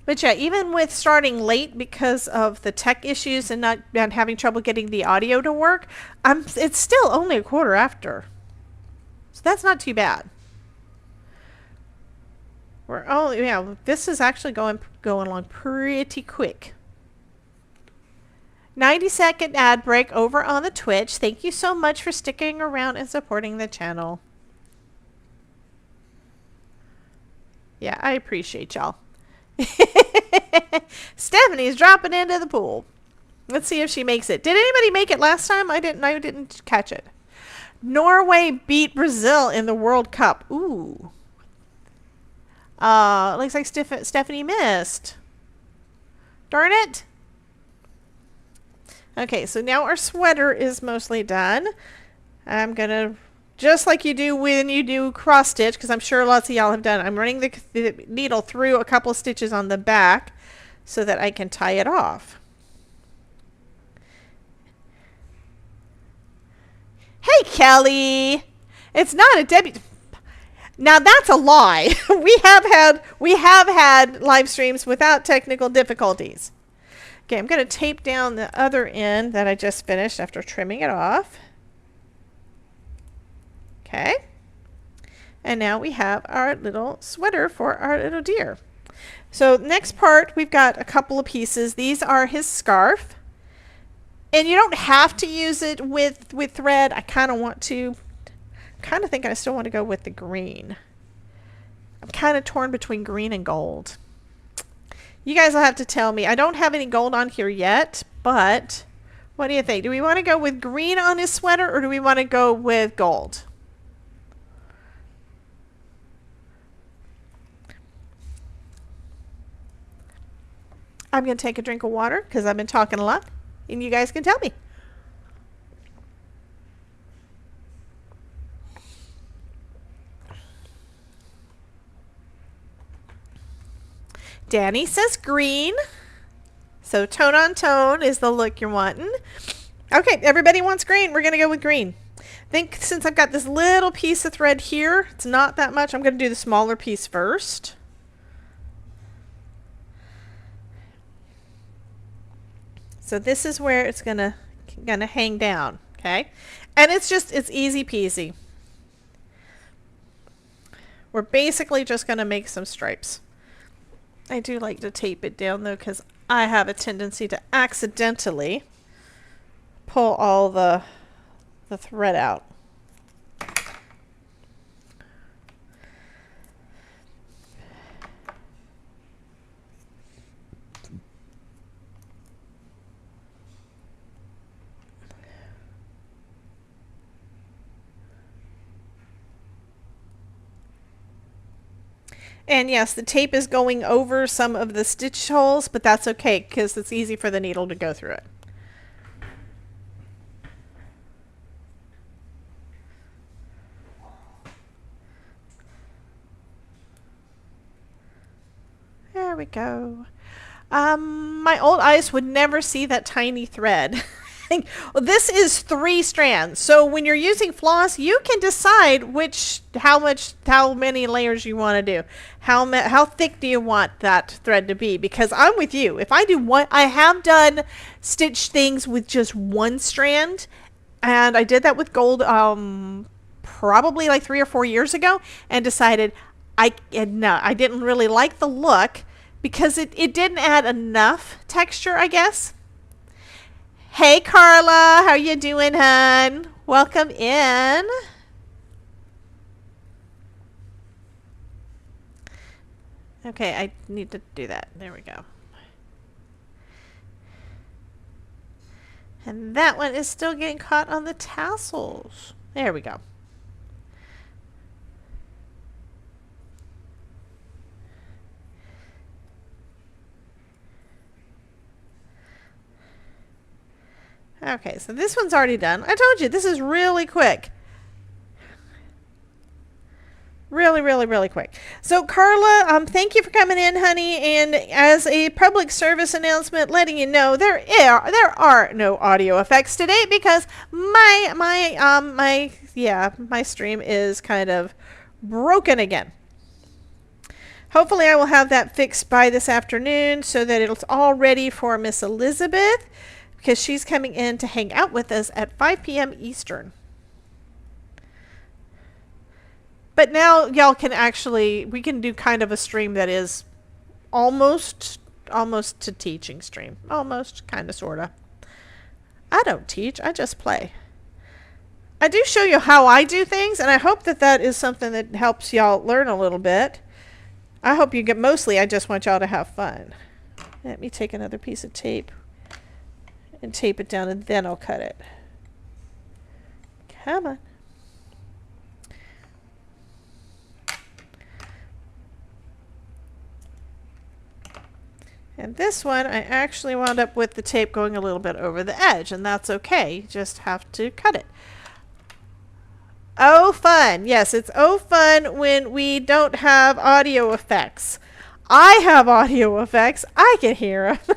Speaker 2: But yeah, even with starting late because of the tech issues and not having trouble getting the audio to work, it's still only a quarter after. So that's not too bad. This is actually going along pretty quick. 90-second ad break over on the Twitch. Thank you so much for sticking around and supporting the channel. Yeah, I appreciate y'all. Stephanie's dropping into the pool. Let's see if she makes it. Did anybody make it last time? I didn't catch it. Norway beat Brazil in the World Cup. Ooh. Looks like Stephanie missed. Darn it. Okay, so now our sweater is mostly done. I'm going to, just like you do when you do cross stitch, because I'm sure lots of y'all have done it, I'm running the needle through a couple of stitches on the back so that I can tie it off. Hey, Kelly. It's not a Debbie. Now that's a lie. we have had live streams without technical difficulties. Okay, I'm going to tape down the other end that I just finished after trimming it off. Okay. And now we have our little sweater for our little deer. So next part, we've got a couple of pieces. These are his scarf. And you don't have to use it with thread. I kind of want to. I'm kind of thinking I still want to go with the green. I'm kind of torn between green and gold. You guys will have to tell me. I don't have any gold on here yet, but what do you think? Do we want to go with green on his sweater or do we want to go with gold? I'm going to take a drink of water because I've been talking a lot. And you guys can tell me. Danny says green. So tone on tone is the look you're wanting. Okay, everybody wants green. We're going to go with green. I think since I've got this little piece of thread here, it's not that much. I'm going to do the smaller piece first. So this is where it's gonna hang down, okay? And it's easy peasy. We're basically just gonna make some stripes. I do like to tape it down though, because I have a tendency to accidentally pull all the thread out. And yes, the tape is going over some of the stitch holes, but that's okay because it's easy for the needle to go through it. There we go. My old eyes would never see that tiny thread. Well, this is 3 strands. So when you're using floss, you can decide how many layers you want to do. How thick do you want that thread to be? Because I'm with you. If I do one, I have done stitch things with just 1 strand, and I did that with gold probably like 3 or 4 years ago, and decided I didn't really like the look because it didn't add enough texture, I guess. Hey Carla, how you doing, hun? Welcome in. Okay, I need to do that. There we go. And that one is still getting caught on the tassels. There we go. Okay, so this one's already done. I told you, this is really quick. Really, really, really quick. So Carla, thank you for coming in, honey. And as a public service announcement, letting you know there are no audio effects today because my stream is kind of broken again. Hopefully I will have that fixed by this afternoon so that it's all ready for Miss Elizabeth, because she's coming in to hang out with us at 5 p.m. Eastern. But now y'all can we can do kind of a stream that is almost to teaching stream. Almost, kind of, sort of. I don't teach, I just play. I do show you how I do things, and I hope that is something that helps y'all learn a little bit. I hope you get, mostly I just want y'all to have fun. Let me take another piece of tape and tape it down, and then I'll cut it. Come on. And this one, I actually wound up with the tape going a little bit over the edge, and that's okay. You just have to cut it. Oh, fun. Yes, it's oh fun when we don't have audio effects. I have audio effects. I can hear them.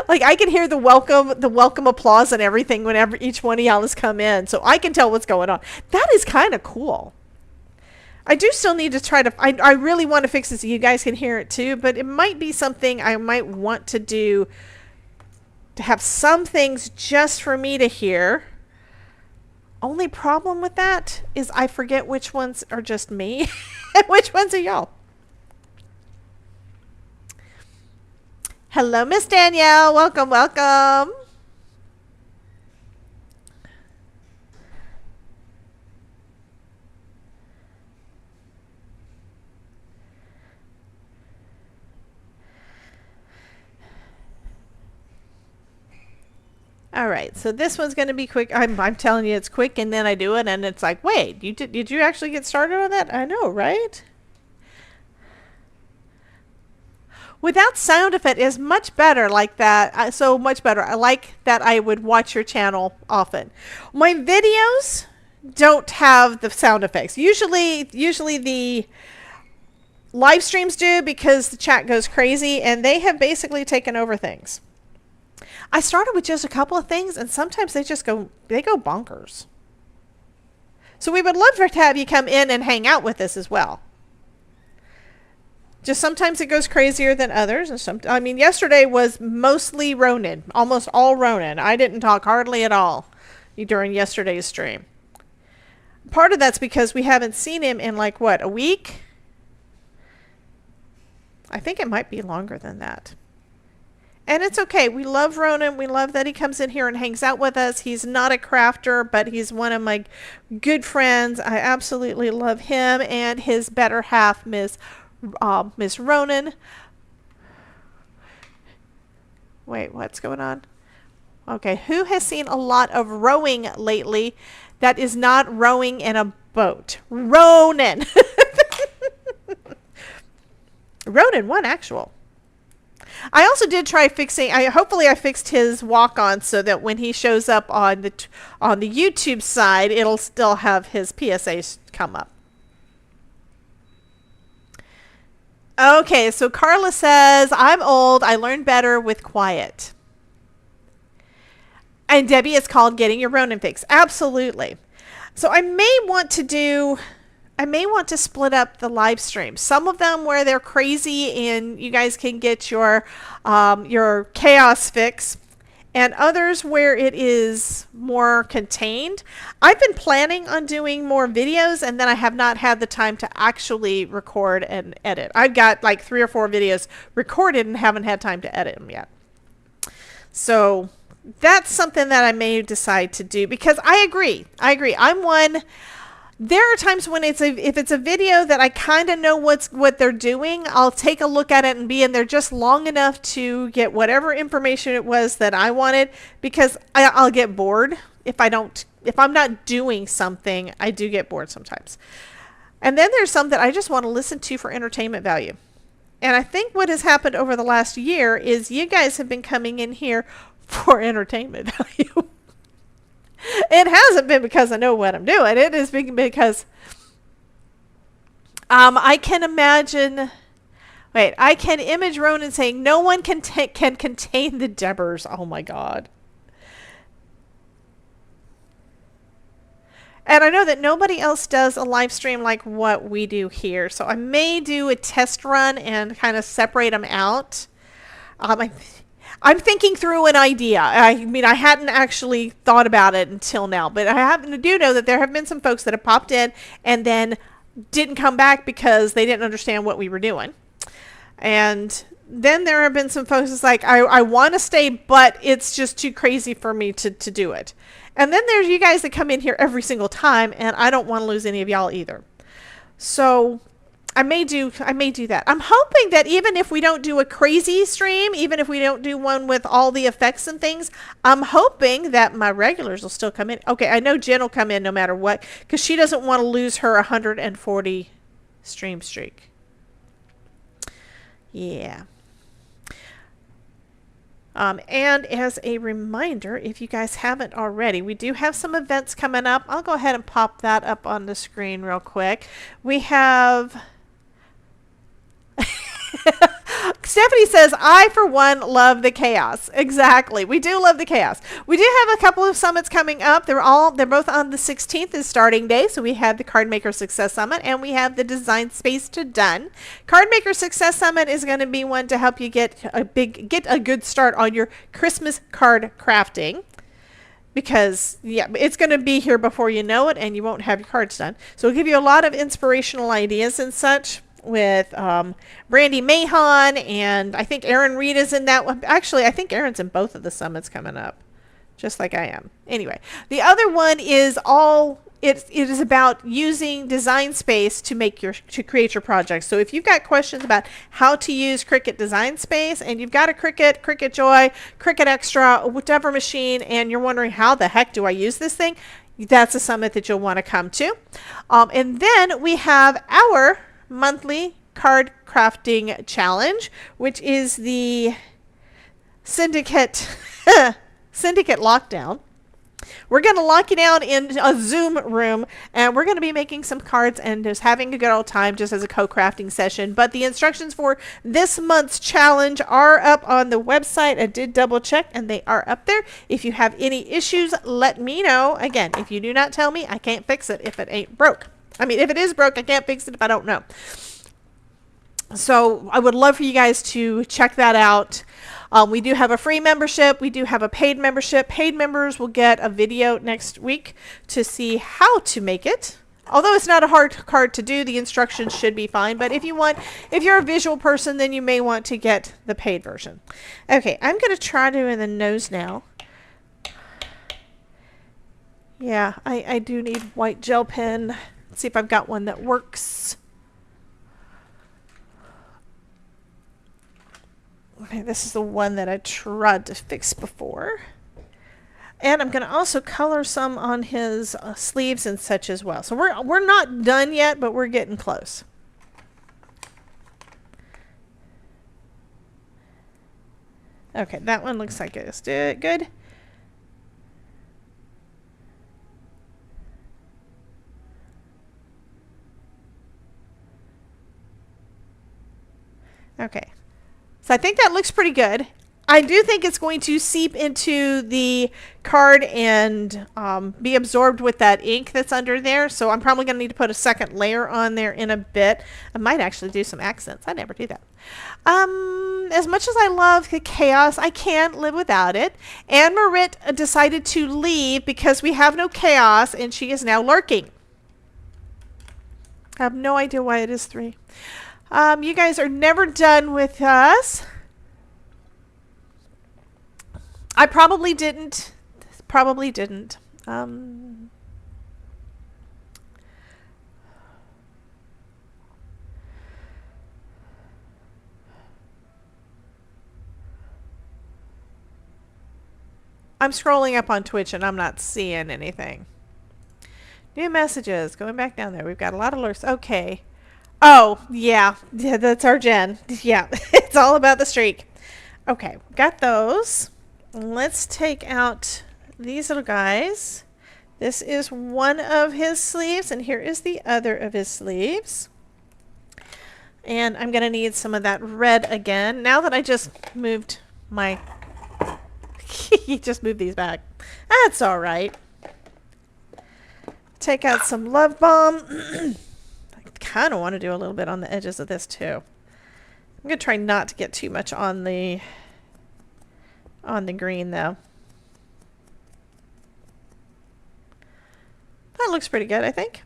Speaker 2: Like, I can hear the welcome applause and everything whenever each one of y'all has come in, so I can tell what's going on. That is kind of cool. I do still need to try to, I really want to fix it so you guys can hear it too, but it might be something I might want to do, to have some things just for me to hear. Only problem with that is I forget which ones are just me and which ones are y'all. Hello, Miss Danielle. Welcome, welcome. All right, so this one's going to be quick. I'm telling you it's quick, and then I do it, and it's like, wait, did you actually get started on that? I know, right? Without sound effect is much better like that. So much better. I like that I would watch your channel often. My videos don't have the sound effects. Usually the live streams do, because the chat goes crazy, and they have basically taken over things. I started with just a couple of things, and sometimes they go bonkers. So we would love to have you come in and hang out with us as well. Just sometimes it goes crazier than others. And yesterday was mostly Ronan, almost all Ronan. I didn't talk hardly at all during yesterday's stream. Part of that's because we haven't seen him in like, what, a week? I think it might be longer than that. And it's okay. We love Ronan. We love that he comes in here and hangs out with us. He's not a crafter, but he's one of my good friends. I absolutely love him and his better half, Miss Ronan. Wait, what's going on? Okay, who has seen a lot of rowing lately that is not rowing in a boat? Ronan. Ronan, one actual. I also did try fixing. Hopefully, I fixed his walk-on so that when he shows up on the YouTube side, it'll still have his PSAs come up. Okay, so Carla says, "I'm old. I learned better with quiet." And Debbie is called getting your Ronin fix. Absolutely. So I may want to split up the live stream. Some of them where they're crazy and you guys can get your chaos fix, and others where it is more contained. I've been planning on doing more videos, and then I have not had the time to actually record and edit. I've got like 3 or 4 videos recorded and haven't had time to edit them yet. So that's something that I may decide to do, because I agree. I'm one. There are times when if it's a video that I kind of know what they're doing, I'll take a look at it and be in there just long enough to get whatever information it was that I wanted, because I'll get bored if I'm not doing something. I do get bored sometimes. And then there's some that I just want to listen to for entertainment value. And I think what has happened over the last year is you guys have been coming in here for entertainment value. It hasn't been because I know what I'm doing. It has been because I can imagine. Wait, I can image Ronan saying, "No one can contain the Debbers." Oh my God! And I know that nobody else does a live stream like what we do here, so I may do a test run and kind of separate them out. I'm thinking through an idea. I hadn't actually thought about it until now, but I do know that there have been some folks that have popped in and then didn't come back because they didn't understand what we were doing. And then there have been some folks that's like, I want to stay, but it's just too crazy for me to do it. And then there's you guys that come in here every single time, and I don't want to lose any of y'all either. So I may do that. I'm hoping that even if we don't do a crazy stream, even if we don't do one with all the effects and things, I'm hoping that my regulars will still come in. Okay, I know Jen will come in no matter what, because she doesn't want to lose her 140 stream streak. Yeah. And as a reminder, if you guys haven't already, we do have some events coming up. I'll go ahead and pop that up on the screen real quick. We have... Stephanie says, "I for one love the chaos." Exactly. We do love the chaos. We do have a couple of summits coming up. They're both on the 16th is starting day. So we have the Cardmaker Success Summit and we have the Design Space to Done. Cardmaker Success Summit is going to be one to help you get a good start on your Christmas card crafting. Because, yeah, it's going to be here before you know it and you won't have your cards done. So it'll give you a lot of inspirational ideas and such, with Brandy Mahon, and I think Erin Reed is in that one. Actually, I think Erin's in both of the summits coming up, just like I am. Anyway, the other one is it is about using Design Space to create your projects. So if you've got questions about how to use Cricut Design Space, and you've got a Cricut Joy, Cricut Extra, whatever machine, and you're wondering how the heck do I use this thing, that's a summit that you'll want to come to. And then we have our monthly card crafting challenge, which is the Syndicate Lockdown. We're going to lock you down in a Zoom room, and we're going to be making some cards and just having a good old time just as a co-crafting session. But the instructions for this month's challenge are up on the website. I did double check, and they are up there. If you have any issues, let me know. Again, if you do not tell me, I can't fix it if it ain't broke. I mean, if it is broke, I can't fix it if I don't know. So I would love for you guys to check that out. We do have a free membership. We do have a paid membership. Paid members will get a video next week to see how to make it. Although it's not a hard card to do, the instructions should be fine. But if you're a visual person, then you may want to get the paid version. Okay, I'm going to try doing the nose now. Yeah, I do need white gel pen. Let's see if I've got one that works. Okay, this is the one that I tried to fix before. And I'm going to also color some on his sleeves and such as well. So we're not done yet, but we're getting close. Okay, that one looks like it's good. Okay. So I think that looks pretty good. I do think it's going to seep into the card and be absorbed with that ink that's under there. So I'm probably going to need to put a second layer on there in a bit. I might actually do some accents. I never do that. As much as I love the chaos, I can't live without it. Anne Marit decided to leave because we have no chaos, and she is now lurking. I have no idea why it is 3. You guys are never done with us. I probably didn't. I'm scrolling up on Twitch and I'm not seeing anything. New messages. Going back down there. We've got a lot of alerts. Okay. Oh, yeah. Yeah, that's our Jen. Yeah, it's all about the streak. Okay, got those. Let's take out these little guys. This is one of his sleeves, and here is the other of his sleeves. And I'm going to need some of that red again. Now that I just moved my... he just moved these back. That's all right. Take out some Love Bomb. Kind of want to do a little bit on the edges of this too. I'm going to try not to get too much on the green though. That looks pretty good, I think.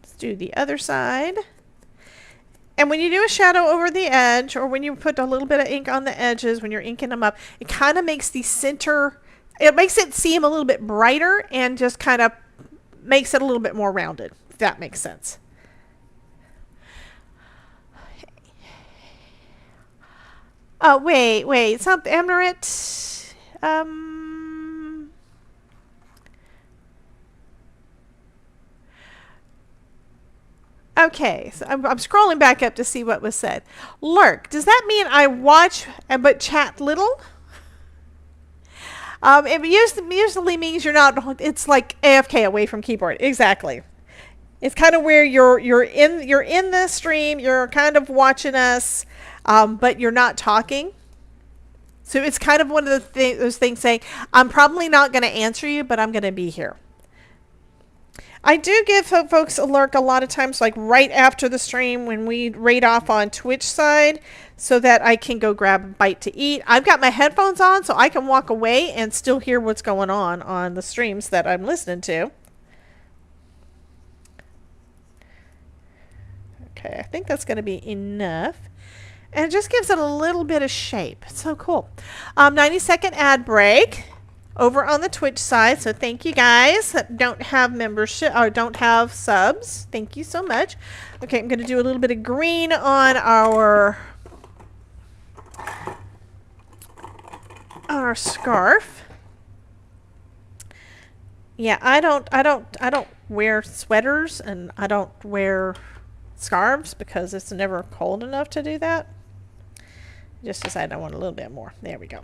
Speaker 2: Let's do the other side. And when you do a shadow over the edge, or when you put a little bit of ink on the edges, when you're inking them up, it kind of makes the center... It makes it seem a little bit brighter and just kind of makes it a little bit more rounded, if that makes sense. Oh, wait. It's not Emirate. Okay, so I'm scrolling back up to see what was said. Lurk. Does that mean I watch but chat little? It usually means you're not. It's like AFK, away from keyboard. Exactly. It's kind of where you're in the stream. You're kind of watching us, but you're not talking. So it's kind of one of those things saying, I'm probably not going to answer you, but I'm going to be here. I do give folks a lurk a lot of times, like right after the stream when we raid off on Twitch side, so that I can go grab a bite to eat. I've got my headphones on, so I can walk away and still hear what's going on the streams that I'm listening to. Okay, I think that's going to be enough. And it just gives it a little bit of shape. It's so cool. 90-second ad break over on the Twitch side. So thank you guys that don't have membership or don't have subs. Thank you so much. Okay, I'm going to do a little bit of green on our scarf. Yeah, I don't wear sweaters and I don't wear scarves because it's never cold enough to do that. Just decided I want a little bit more. There we go.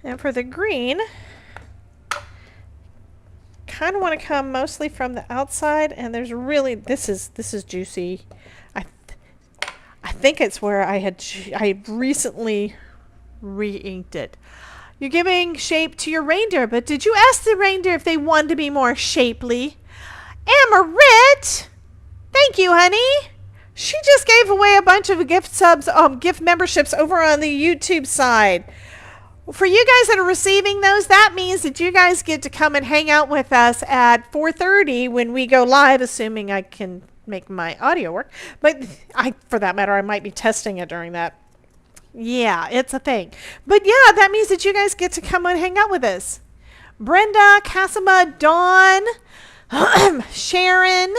Speaker 2: And for the green, kind of want to come mostly from the outside, and there's really, this is juicy. I think it's where I recently re-inked it. You're giving shape to your reindeer, but did you ask the reindeer if they wanted to be more shapely? Amarit! Thank you, honey. She just gave away a bunch of gift memberships over on the YouTube side. For you guys that are receiving those, that means that you guys get to come and hang out with us at 4:30 when we go live, assuming I can make my audio work. But for that matter, I might be testing it during that. Yeah, it's a thing. But yeah, that means that you guys get to come and hang out with us. Brenda, Cassima, Dawn, Sharon,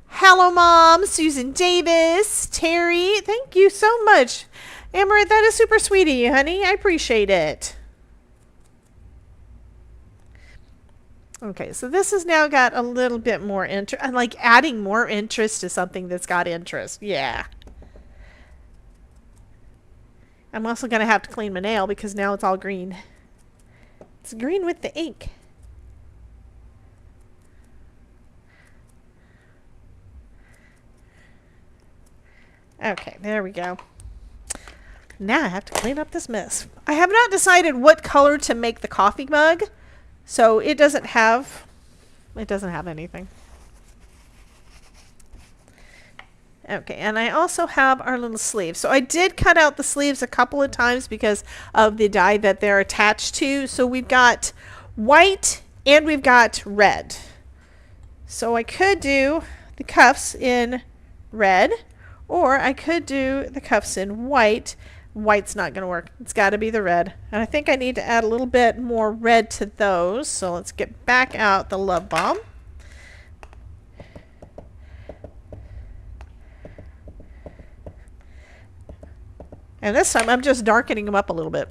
Speaker 2: Hello Mom, Susan Davis, Terry. Thank you so much. Amarit, that is super sweet of you, honey. I appreciate it. Okay, so this has now got a little bit more interest. I'm like adding more interest to something that's got interest. Yeah. I'm also going to have to clean my nail because now it's all green. It's green with the ink. Okay, there we go. Now I have to clean up this mess. I have not decided what color to make the coffee mug, so it doesn't have anything. Okay, and I also have our little sleeves. So I did cut out the sleeves a couple of times because of the dye that they're attached to. So we've got white and we've got red. So I could do the cuffs in red, or I could do the cuffs in white. White's not going to work. It's got to be the red. And I think I need to add a little bit more red to those. So let's get back out the Love Bomb. And this time I'm just darkening them up a little bit.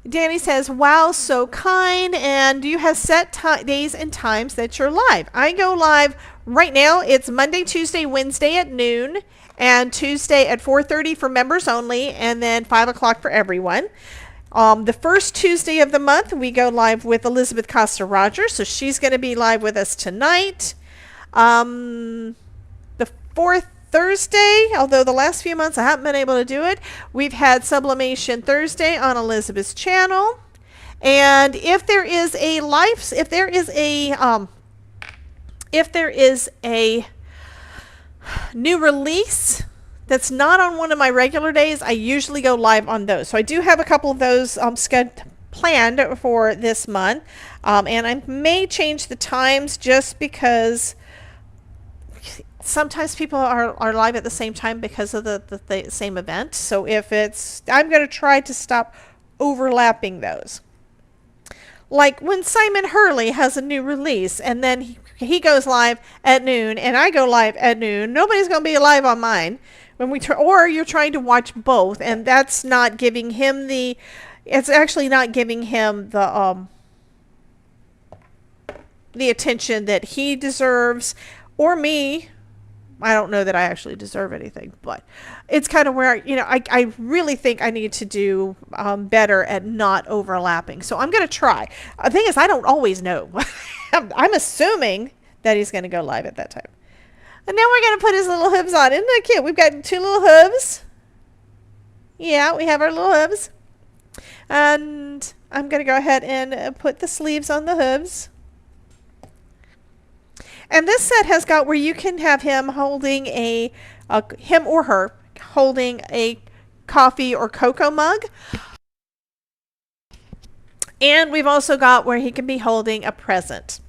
Speaker 2: Danny says, wow, so kind. And do you have set days and times that you're live? I go live right now. It's Monday, Tuesday, Wednesday at noon, and Tuesday at 4:30 for members only, and then 5 o'clock for everyone. The first Tuesday of the month, we go live with Elizabeth Costa Rogers. So she's going to be live with us tonight. The fourth Thursday, although the last few months I haven't been able to do it, we've had Sublimation Thursday on Elizabeth's channel. And if there is a new release that's not on one of my regular days, I usually go live on those. So I do have a couple of those planned for this month, and I may change the times just because sometimes people are live at the same time because of the same event. So if I'm going to try to stop overlapping those. Like when Simon Hurley has a new release and then he goes live at noon and I go live at noon, nobody's going to be live on mine. Or you're trying to watch both, and that's not giving him it's actually not giving him the attention that he deserves, or me. I don't know that I actually deserve anything, but it's kind of where, I really think I need to do better at not overlapping. So I'm going to try. The thing is, I don't always know. I'm assuming that he's going to go live at that time. And now we're going to put his little hooves on. Isn't that cute? We've got 2 little hooves. Yeah, we have our little hooves. And I'm going to go ahead and put the sleeves on the hooves. And this set has got where you can have him holding him or her holding a coffee or cocoa mug. And we've also got where he can be holding a present.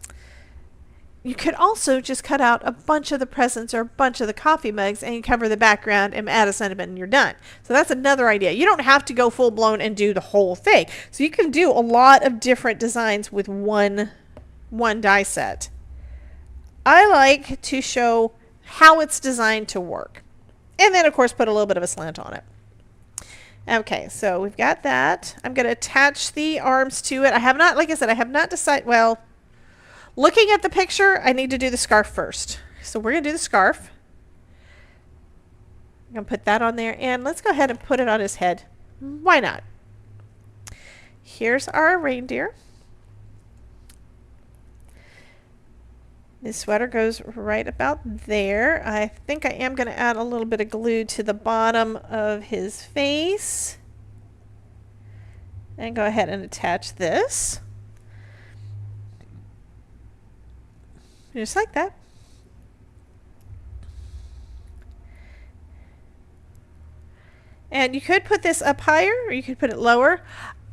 Speaker 2: You could also just cut out a bunch of the presents or a bunch of the coffee mugs and you cover the background and add a sentiment and you're done. So that's another idea. You don't have to go full blown and do the whole thing. So you can do a lot of different designs with one die set. I like to show how it's designed to work. And then, of course, put a little bit of a slant on it. Okay, so we've got that. I'm going to attach the arms to it. I have not, like I said, I have not decided, well, looking at the picture, I need to do the scarf first. So we're going to do the scarf. I'm going to put that on there, and let's go ahead and put it on his head. Why not? Here's our reindeer. This sweater goes right about there. I think I am going to add a little bit of glue to the bottom of his face. And go ahead and attach this. Just like that. And you could put this up higher, or you could put it lower.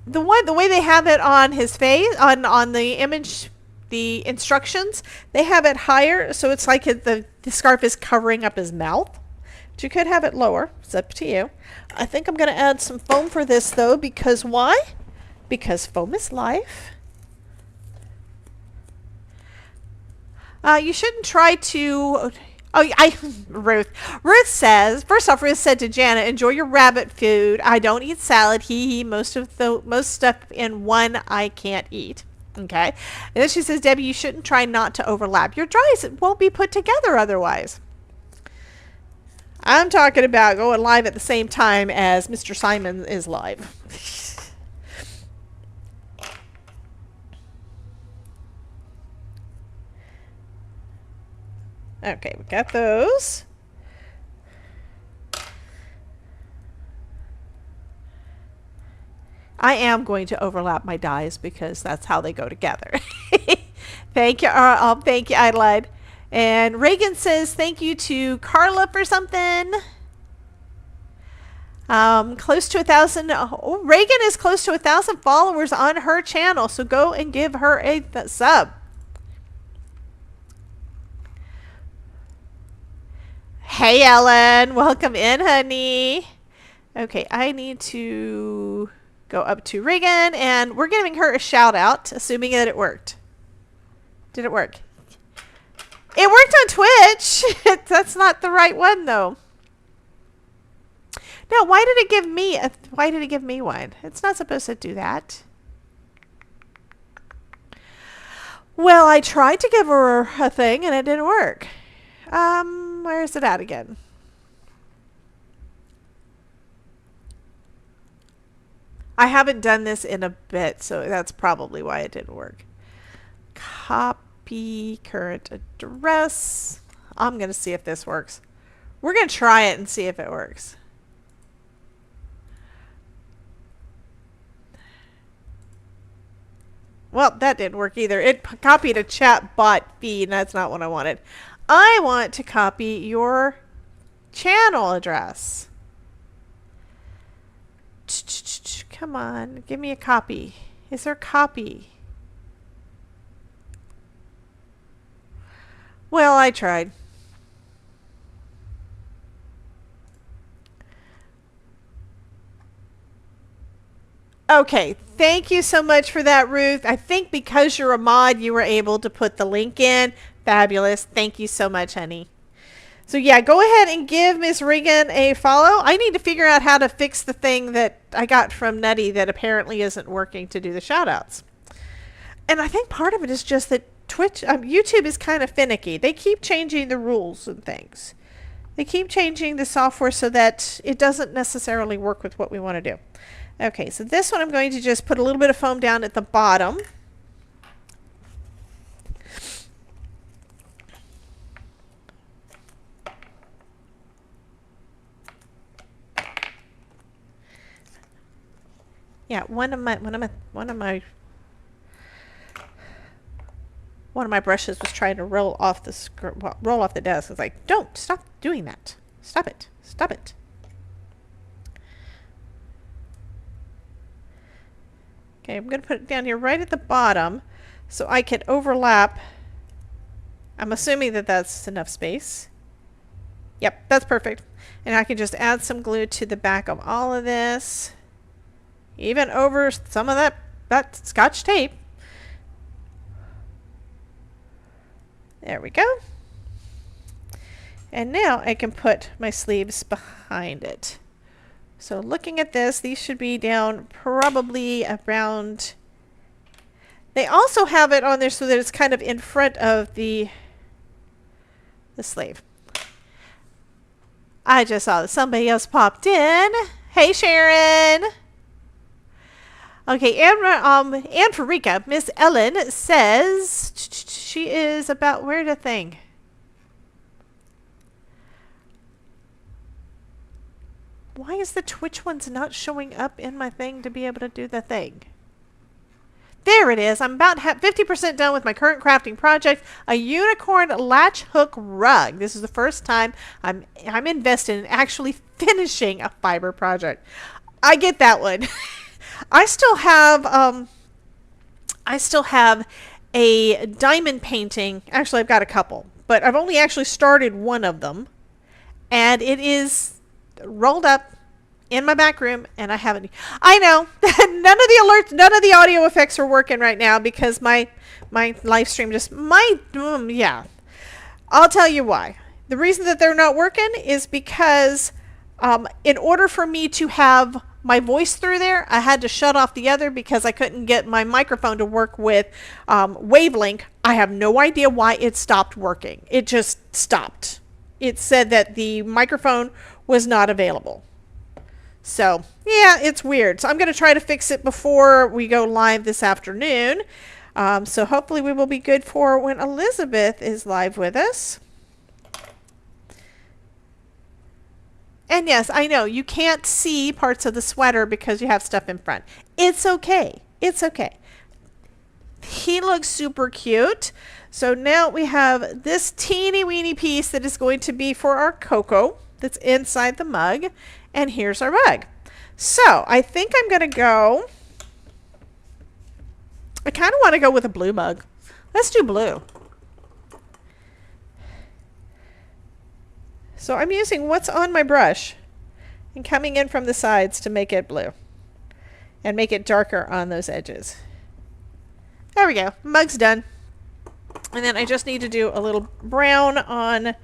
Speaker 2: The way they have it on his face, on the image, the instructions, they have it higher, so it's like the scarf is covering up his mouth. But you could have it lower. It's up to you. I think I'm going to add some foam for this, though, because why? Because foam is life. You shouldn't try to... Ruth says, first off, Ruth said to Jana, enjoy your rabbit food. I don't eat salad. Most stuff in one I can't eat. Okay. And then she says, Debbie, you shouldn't try not to overlap your dries. It won't be put together otherwise. I'm talking about going live at the same time as Mr. Simon is live. Okay, we got those. I am going to overlap my dies because that's how they go together. Thank you. Thank you, Adelaide. And Reagan says thank you to Carla for something. Close to 1,000. Oh, Reagan is close to 1,000 followers on her channel, so go and give her a sub. Hey, Ellen. Welcome in, honey. Okay, I need to go up to Reagan, and we're giving her a shout out, assuming that it worked. Did it work? It worked on Twitch. That's not the right one, though. No, why did it give me one? It's not supposed to do that. Well, I tried to give her a thing, and it didn't work. Where is it at again? I haven't done this in a bit, so that's probably why it didn't work. Copy current address. I'm going to see if this works. We're going to try it and see if it works. Well, that didn't work either. It copied a chat bot feed, and that's not what I wanted. I want to copy your channel address. Come on, give me a copy. Is there a copy? Well, I tried. Okay, thank you so much for that, Ruth. I think because you're a mod, you were able to put the link in. Fabulous. Thank you so much, honey. So yeah, go ahead and give Miss Regan a follow. I need to figure out how to fix the thing that I got from Nutty that apparently isn't working to do the shout-outs. And I think part of it is just that YouTube is kind of finicky. They keep changing the rules and things. They keep changing the software so that it doesn't necessarily work with what we want to do. Okay, so this one I'm going to just put a little bit of foam down at the bottom. Yeah, one of my brushes was trying to roll off the desk. I was like, "Don't stop doing that! Stop it! Stop it!" Okay, I'm going to put it down here right at the bottom so I can overlap. I'm assuming that that's enough space. Yep, that's perfect. And I can just add some glue to the back of all of this. Even over some of that Scotch tape. There we go. And now I can put my sleeves behind it. So looking at this, these should be down probably around... They also have it on there so that it's kind of in front of the sleeve. I just saw that somebody else popped in. Hey, Sharon. Okay, and Farika, Miss Ellen says she is about where the thing. Why is the Twitch ones not showing up in my thing to be able to do the thing? There it is. I'm about 50% done with my current crafting project, a unicorn latch hook rug. This is the first time I'm invested in actually finishing a fiber project. I get that one. I still have a diamond painting. Actually, I've got a couple, but I've only actually started one of them, and it is rolled up in my back room, and I haven't. I know none of the alerts, none of the audio effects are working right now because my live stream just yeah. I'll tell you why. The reason that they're not working is because in order for me to have my voice through there, I had to shut off the other because I couldn't get my microphone to work with Wavelink. I have no idea why it stopped working. It just stopped. It said that the microphone was not available. So, yeah, it's weird. So I'm going to try to fix it before we go live this afternoon. So hopefully we will be good for when Elizabeth is live with us. And yes, I know you can't see parts of the sweater because you have stuff in front. It's okay. It's okay. He looks super cute. So now we have this teeny weeny piece that is going to be for our cocoa that's inside the mug. And here's our rug. So I think I'm going to go. I kind of want to go with a blue mug. Let's do blue. So I'm using what's on my brush and coming in from the sides to make it blue and make it darker on those edges. There we go. Mug's done. And then I just need to do a little brown on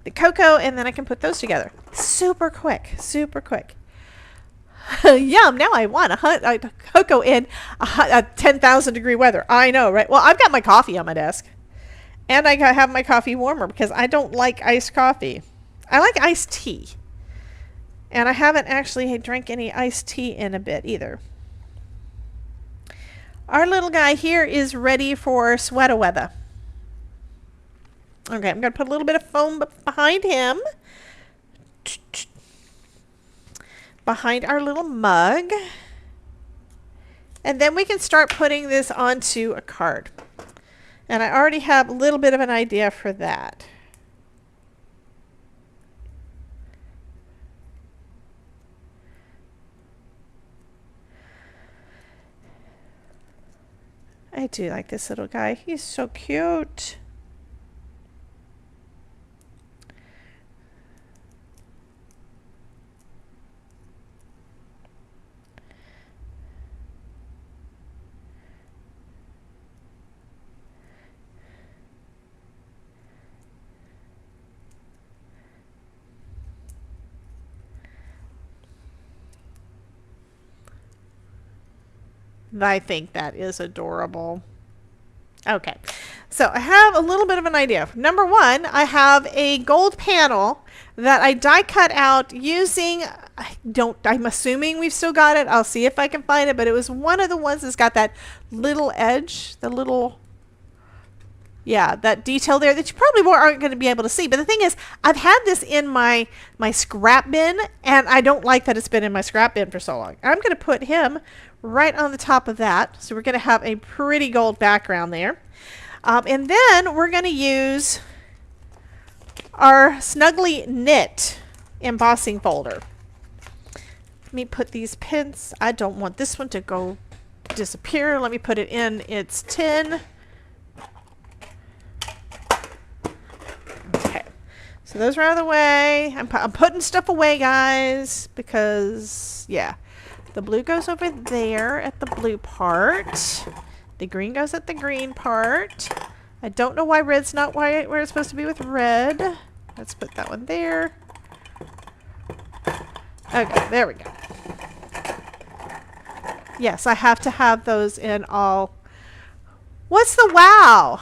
Speaker 2: the cocoa, and then I can put those together. Super quick, super quick. Yum, now I want a cocoa in a 10,000 degree weather. I know, right? Well, I've got my coffee on my desk. And I have my coffee warmer because I don't like iced coffee. I like iced tea. And I haven't actually drank any iced tea in a bit either. Our little guy here is ready for sweater weather. Okay, I'm going to put a little bit of foam behind him. Behind our little mug. And then we can start putting this onto a card. And I already have a little bit of an idea for that. I do like this little guy. He's so cute. I think that is adorable. Okay, so I have a little bit of an idea. Number one, I have a gold panel that I die cut out using, I'm assuming we've still got it. I'll see if I can find it, but it was one of the ones that's got that little edge, the little, yeah, that detail there that you probably aren't going to be able to see. But the thing is, I've had this in my scrap bin, and I don't like that it's been in my scrap bin for so long. I'm going to put him right on the top of that. So we're going to have a pretty gold background there. And then we're going to use our Snuggly Knit embossing folder. Let me put these pins. I don't want this one to go disappear. Let me put it in its tin. Okay. So those are out of the way. I'm putting stuff away, guys, because, yeah. The blue goes over there at the blue part. The green goes at the green part. I don't know why red's not where it's supposed to be with red. Let's put that one there. Okay, there we go. Yes, I have to have those in all. What's the wow?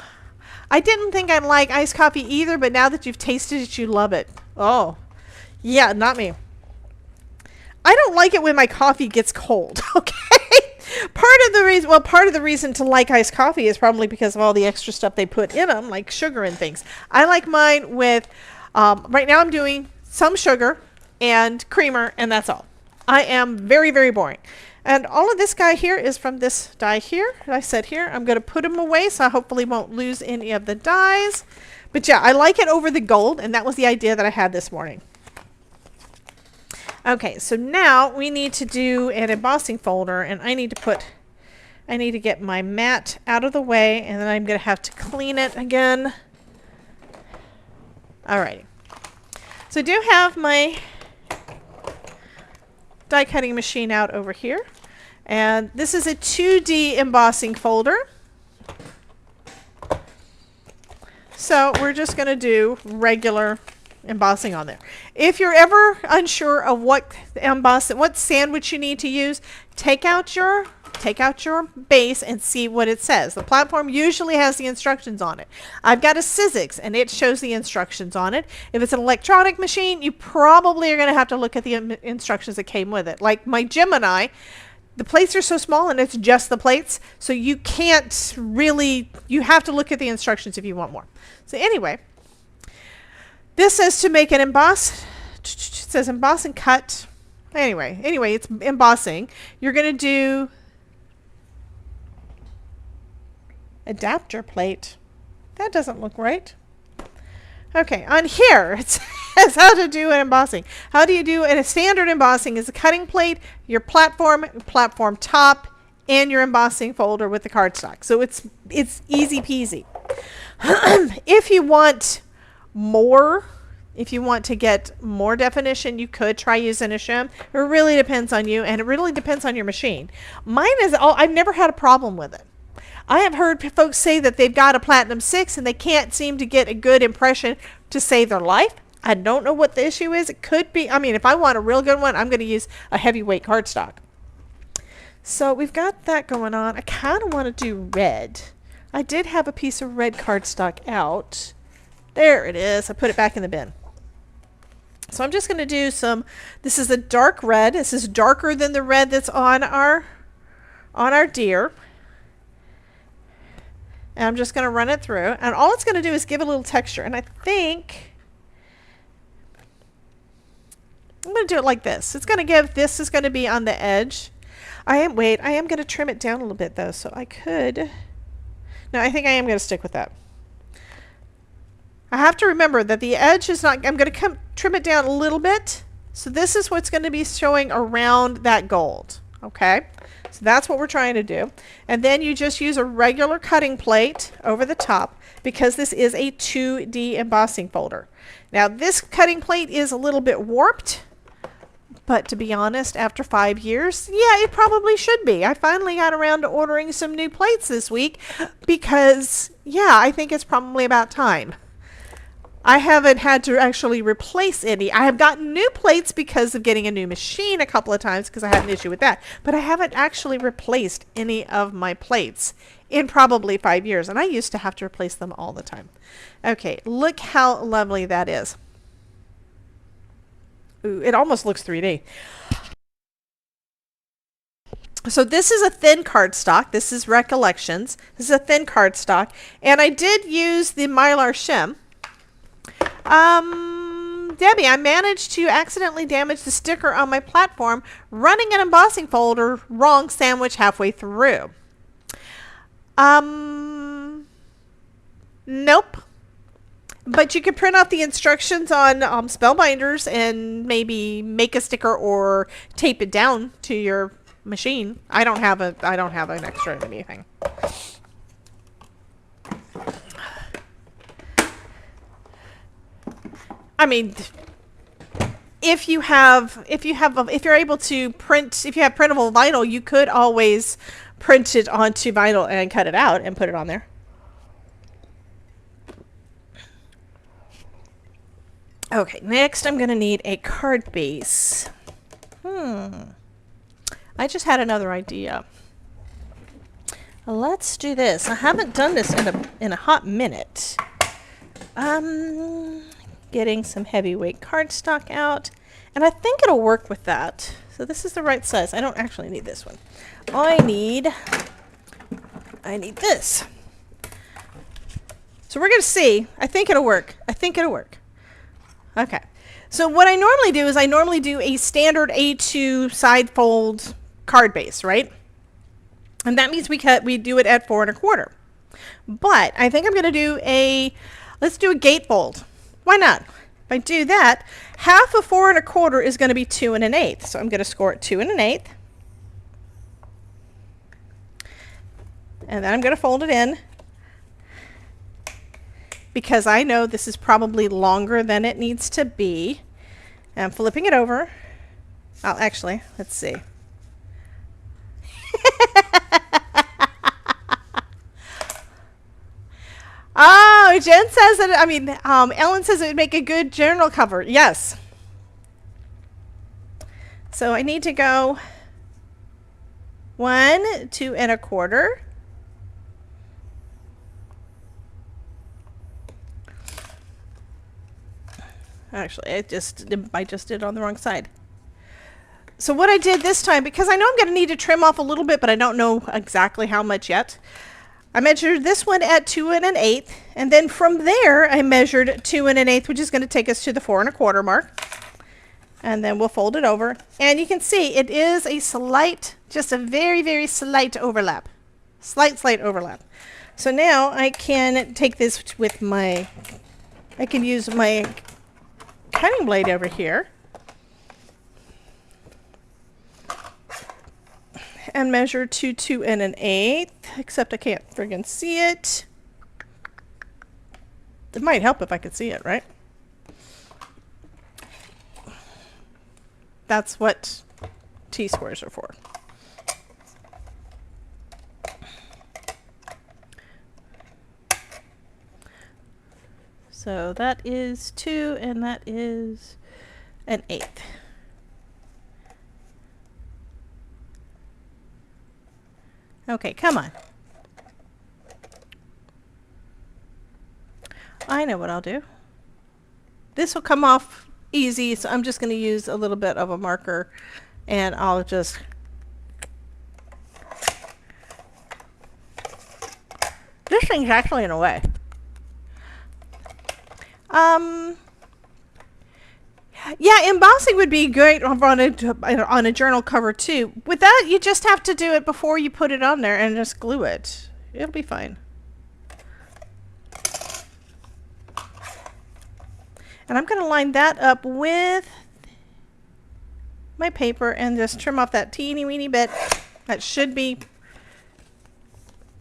Speaker 2: I didn't think I'd like iced coffee either, but now that you've tasted it, you love it. Oh, yeah, not me. I don't like it when my coffee gets cold, okay? Part of the reason to like iced coffee is probably because of all the extra stuff they put in them, like sugar and things. I like mine with, right now I'm doing some sugar and creamer, and that's all. I am very, very boring. And all of this guy here is from this die here that I said here. I'm going to put them away so I hopefully won't lose any of the dies. But yeah, I like it over the gold, and that was the idea that I had this morning. Okay, so now we need to do an embossing folder, and I need to get my mat out of the way, and then I'm going to have to clean it again. Alrighty. So I do have my die cutting machine out over here, and this is a 2D embossing folder. So we're just going to do regular embossing on there. If you're ever unsure of what sandwich you need to use, take out your base and see what it says. The platform usually has the instructions on it. I've got a Sizzix and it shows the instructions on it. If it's an electronic machine, you probably are going to have to look at the instructions that came with it. Like my Gemini, the plates are so small and it's just the plates, so you can't really, you have to look at the instructions if you want more. So anyway, this says to make an emboss. It says emboss and cut. Anyway, it's embossing. You're going to do adapter plate. That doesn't look right. Okay, on here it says how to do an embossing. How do you do a standard embossing is a cutting plate, your platform top, and your embossing folder with the cardstock. So it's easy peasy. If you want to get more definition, you could try using a shim. It really depends on you, and it really depends on your machine. Mine is I've never had a problem with it. I have heard folks say that they've got a Platinum 6 and they can't seem to get a good impression to save their life. I don't know what the issue is. It could be, I mean, if I want a real good one, I'm going to use a heavyweight cardstock. So we've got that going on. I kind of want to do red. I did have a piece of red cardstock out. There it is. I put it back in the bin. So I'm just going to do some, this is a dark red. This is darker than the red that's on our deer. And I'm just going to run it through. And all it's going to do is give a little texture. And I think I'm going to do it like this. It's going to give, this is going to be on the edge. I am going to trim it down a little bit though. So I could, no, I think I am going to stick with that. I have to remember that the edge is not, I'm going to trim it down a little bit. So this is what's going to be showing around that gold. Okay. So that's what we're trying to do. And then you just use a regular cutting plate over the top because this is a 2D embossing folder. Now this cutting plate is a little bit warped, but to be honest, after 5 years, yeah, it probably should be. I finally got around to ordering some new plates this week because, yeah, I think it's probably about time. I haven't had to actually replace any. I have gotten new plates because of getting a new machine a couple of times because I had an issue with that. But I haven't actually replaced any of my plates in probably 5 years. And I used to have to replace them all the time. Okay, look how lovely that is. Ooh, it almost looks 3D. So this is a thin cardstock. This is Recollections. This is a thin cardstock. And I did use the Mylar shim. Debbie, I managed to accidentally damage the sticker on my platform running an embossing folder wrong sandwich halfway through. Nope. But you can print out the instructions on Spellbinders and maybe make a sticker or tape it down to your machine. I don't have an extra anything. I mean, if you're able to print, if you have printable vinyl, you could always print it onto vinyl and cut it out and put it on there. Okay, next I'm going to need a card base. I just had another idea. Let's do this. I haven't done this in a hot minute. Getting some heavyweight cardstock out, and I think it'll work with that. So this is the right size. I don't actually need this one. I need this. So we're gonna see. I think it'll work. I think it'll work. Okay. So what I normally do is I normally do a standard A2 side fold card base, right? And that means we do it at 4 1/4. But I think I'm going to do let's do a gatefold. Why not? If I do that, half of 4 1/4 is going to be 2 1/8. So I'm going to score it 2 1/8. And then I'm going to fold it in, because I know this is probably longer than it needs to be. And I'm flipping it over. Oh, actually, let's see. Oh, Jen says that, Ellen says it would make a good journal cover. Yes. So I need to go 1, 2 1/4. Actually, I just did it on the wrong side. So what I did this time, because I know I'm going to need to trim off a little bit, but I don't know exactly how much yet. I measured this one at 2 1/8, and then from there I measured 2 1/8, which is going to take us to the 4 1/4 mark. And then we'll fold it over, and you can see it is a slight, just a very, very slight overlap. Slight overlap. So now I can take this with I can use my cutting blade over here and measure 2 1/8, except I can't friggin' see it. It might help if I could see it, right? That's what T-squares are for. So that is 2, and that is 1/8. Okay, come on. I know what I'll do. This will come off easy, so I'm just going to use a little bit of a marker, and I'll just... This thing's actually in a way. Yeah, embossing would be great on a journal cover too. With that, you just have to do it before you put it on there and just glue it. It'll be fine. And I'm going to line that up with my paper and just trim off that teeny weeny bit. That should be...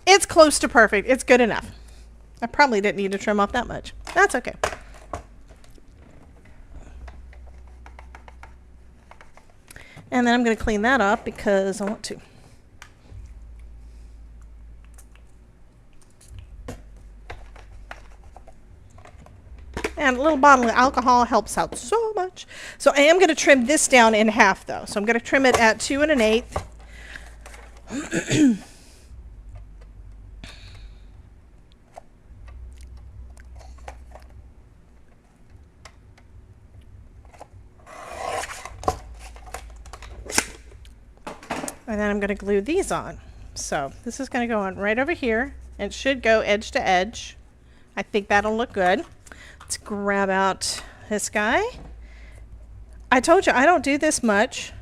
Speaker 2: It's close to perfect. It's good enough. I probably didn't need to trim off that much. That's okay. And then I'm going to clean that up because I want to. And a little bottle of alcohol helps out so much. So I am going to trim this down in half though. So I'm going to trim it at 2 1/8. And then I'm going to glue these on. So this is going to go on right over here. And it should go edge to edge. I think that'll look good. Let's grab out this guy. I told you I don't do this much.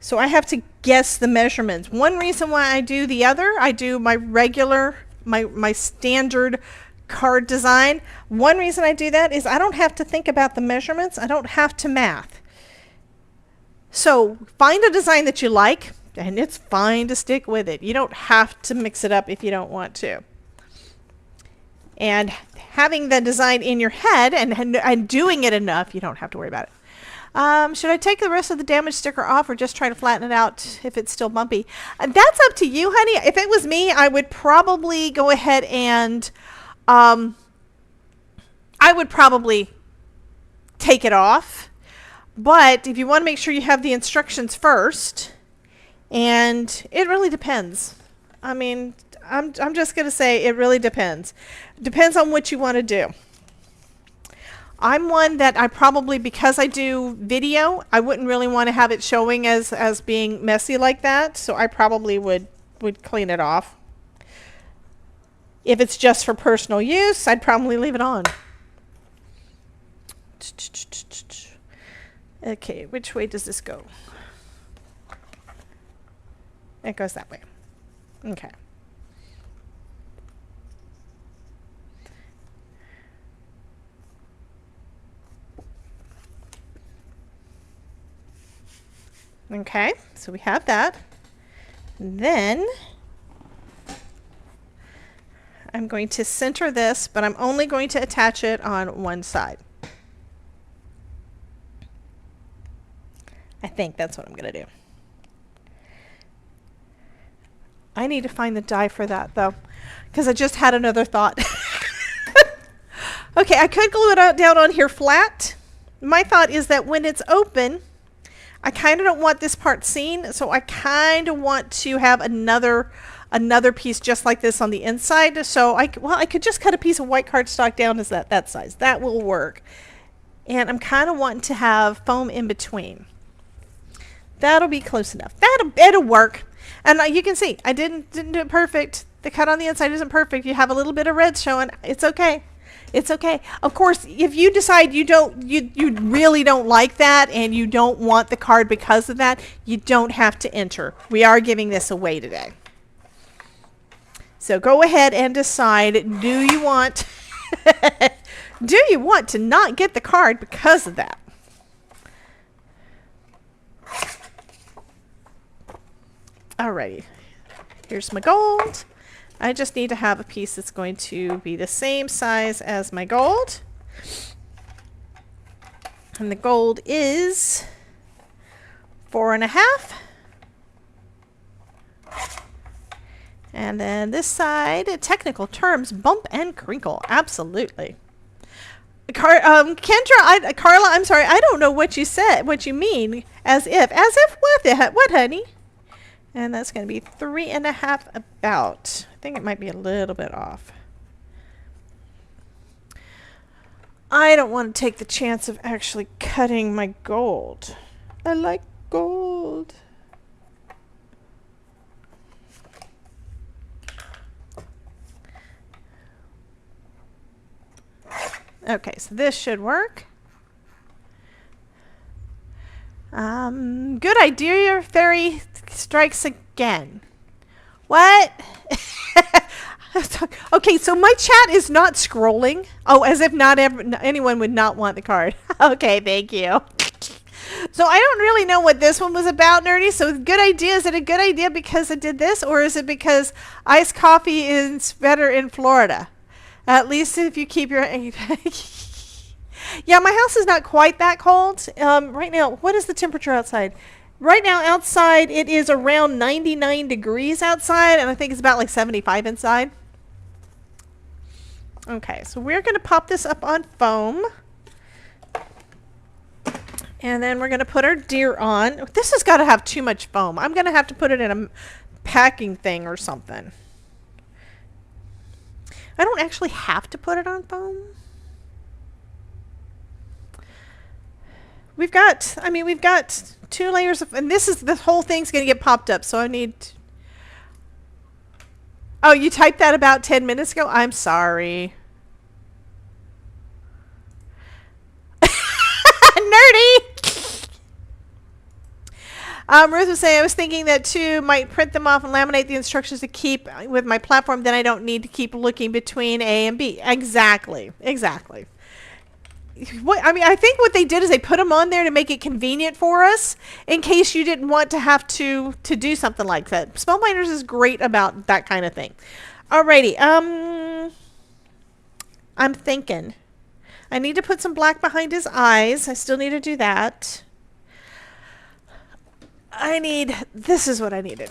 Speaker 2: So I have to guess the measurements. One reason why I do the other, I do my regular, my standard card design. One reason I do that is I don't have to think about the measurements. I don't have to math. So find a design that you like, and it's fine to stick with it. You don't have to mix it up if you don't want to. And having the design in your head and doing it enough, you don't have to worry about it. Should I take the rest of the damage sticker off or just try to flatten it out if it's still bumpy? That's up to you, honey. If it was me, I would probably go ahead and I would probably take it off. But if you want to make sure you have the instructions first, and it really depends. I mean, I'm just going to say it really depends. Depends on what you want to do. I'm one that I probably, because I do video, I wouldn't really want to have it showing as being messy like that. So I probably would clean it off. If it's just for personal use, I'd probably leave it on. Okay, which way does this go? It goes that way. Okay. Okay, so we have that. Then I'm going to center this, but I'm only going to attach it on one side. I think that's what I'm going to do. I need to find the die for that, though, because I just had another thought. Okay, I could glue it down on here flat. My thought is that when it's open, I kind of don't want this part seen, so I kind of want to have another piece just like this on the inside. So I could just cut a piece of white cardstock down as that size. That will work. And I'm kind of wanting to have foam in between. That'll be close enough. It'll work. And you can see I didn't do it perfect. The cut on the inside isn't perfect. You have a little bit of red showing. It's okay. It's okay. Of course, if you decide you really don't like that and you don't want the card because of that, you don't have to enter. We are giving this away today. So go ahead and decide, do you want to not get the card because of that? Alrighty. Here's my gold. I just need to have a piece that's going to be the same size as my gold. And the gold is 4.5. And then this side, technical terms, bump and crinkle. Absolutely. Carla, I'm sorry, I don't know what you said, what you mean. As if what, honey? And that's going to be 3.5 about. I think it might be a little bit off. I don't want to take the chance of actually cutting my gold. I like gold. Okay, so this should work. Good idea, fairy strikes again. What? Okay, so my chat is not scrolling. Oh, as if anyone would not want the card. Okay, thank you. So I don't really know what this one was about, Nerdy. So good idea. Is it a good idea because I did this, or is it because iced coffee is better in Florida? At least if you keep your... Yeah, my house is not quite that cold. Right now, what is the temperature outside? Right now, outside, it is around 99 degrees outside, and I think it's about like 75 inside. Okay, so we're going to pop this up on foam. And then we're going to put our deer on. This has got to have too much foam. I'm going to have to put it in a packing thing or something. I don't actually have to put it on foam. We've got 2 layers of, and the whole thing's going to get popped up, so I need... Oh, you typed that about 10 minutes ago? I'm sorry. Nerdy! Ruth was saying, I was thinking that too, might print them off and laminate the instructions to keep with my platform, then I don't need to keep looking between A and B. Exactly. Exactly. I think what they did is they put them on there to make it convenient for us in case you didn't want to have to do something like that. Spellbinders is great about that kind of thing. Alrighty. I'm thinking I need to put some black behind his eyes. I still need to do that. This is what I needed.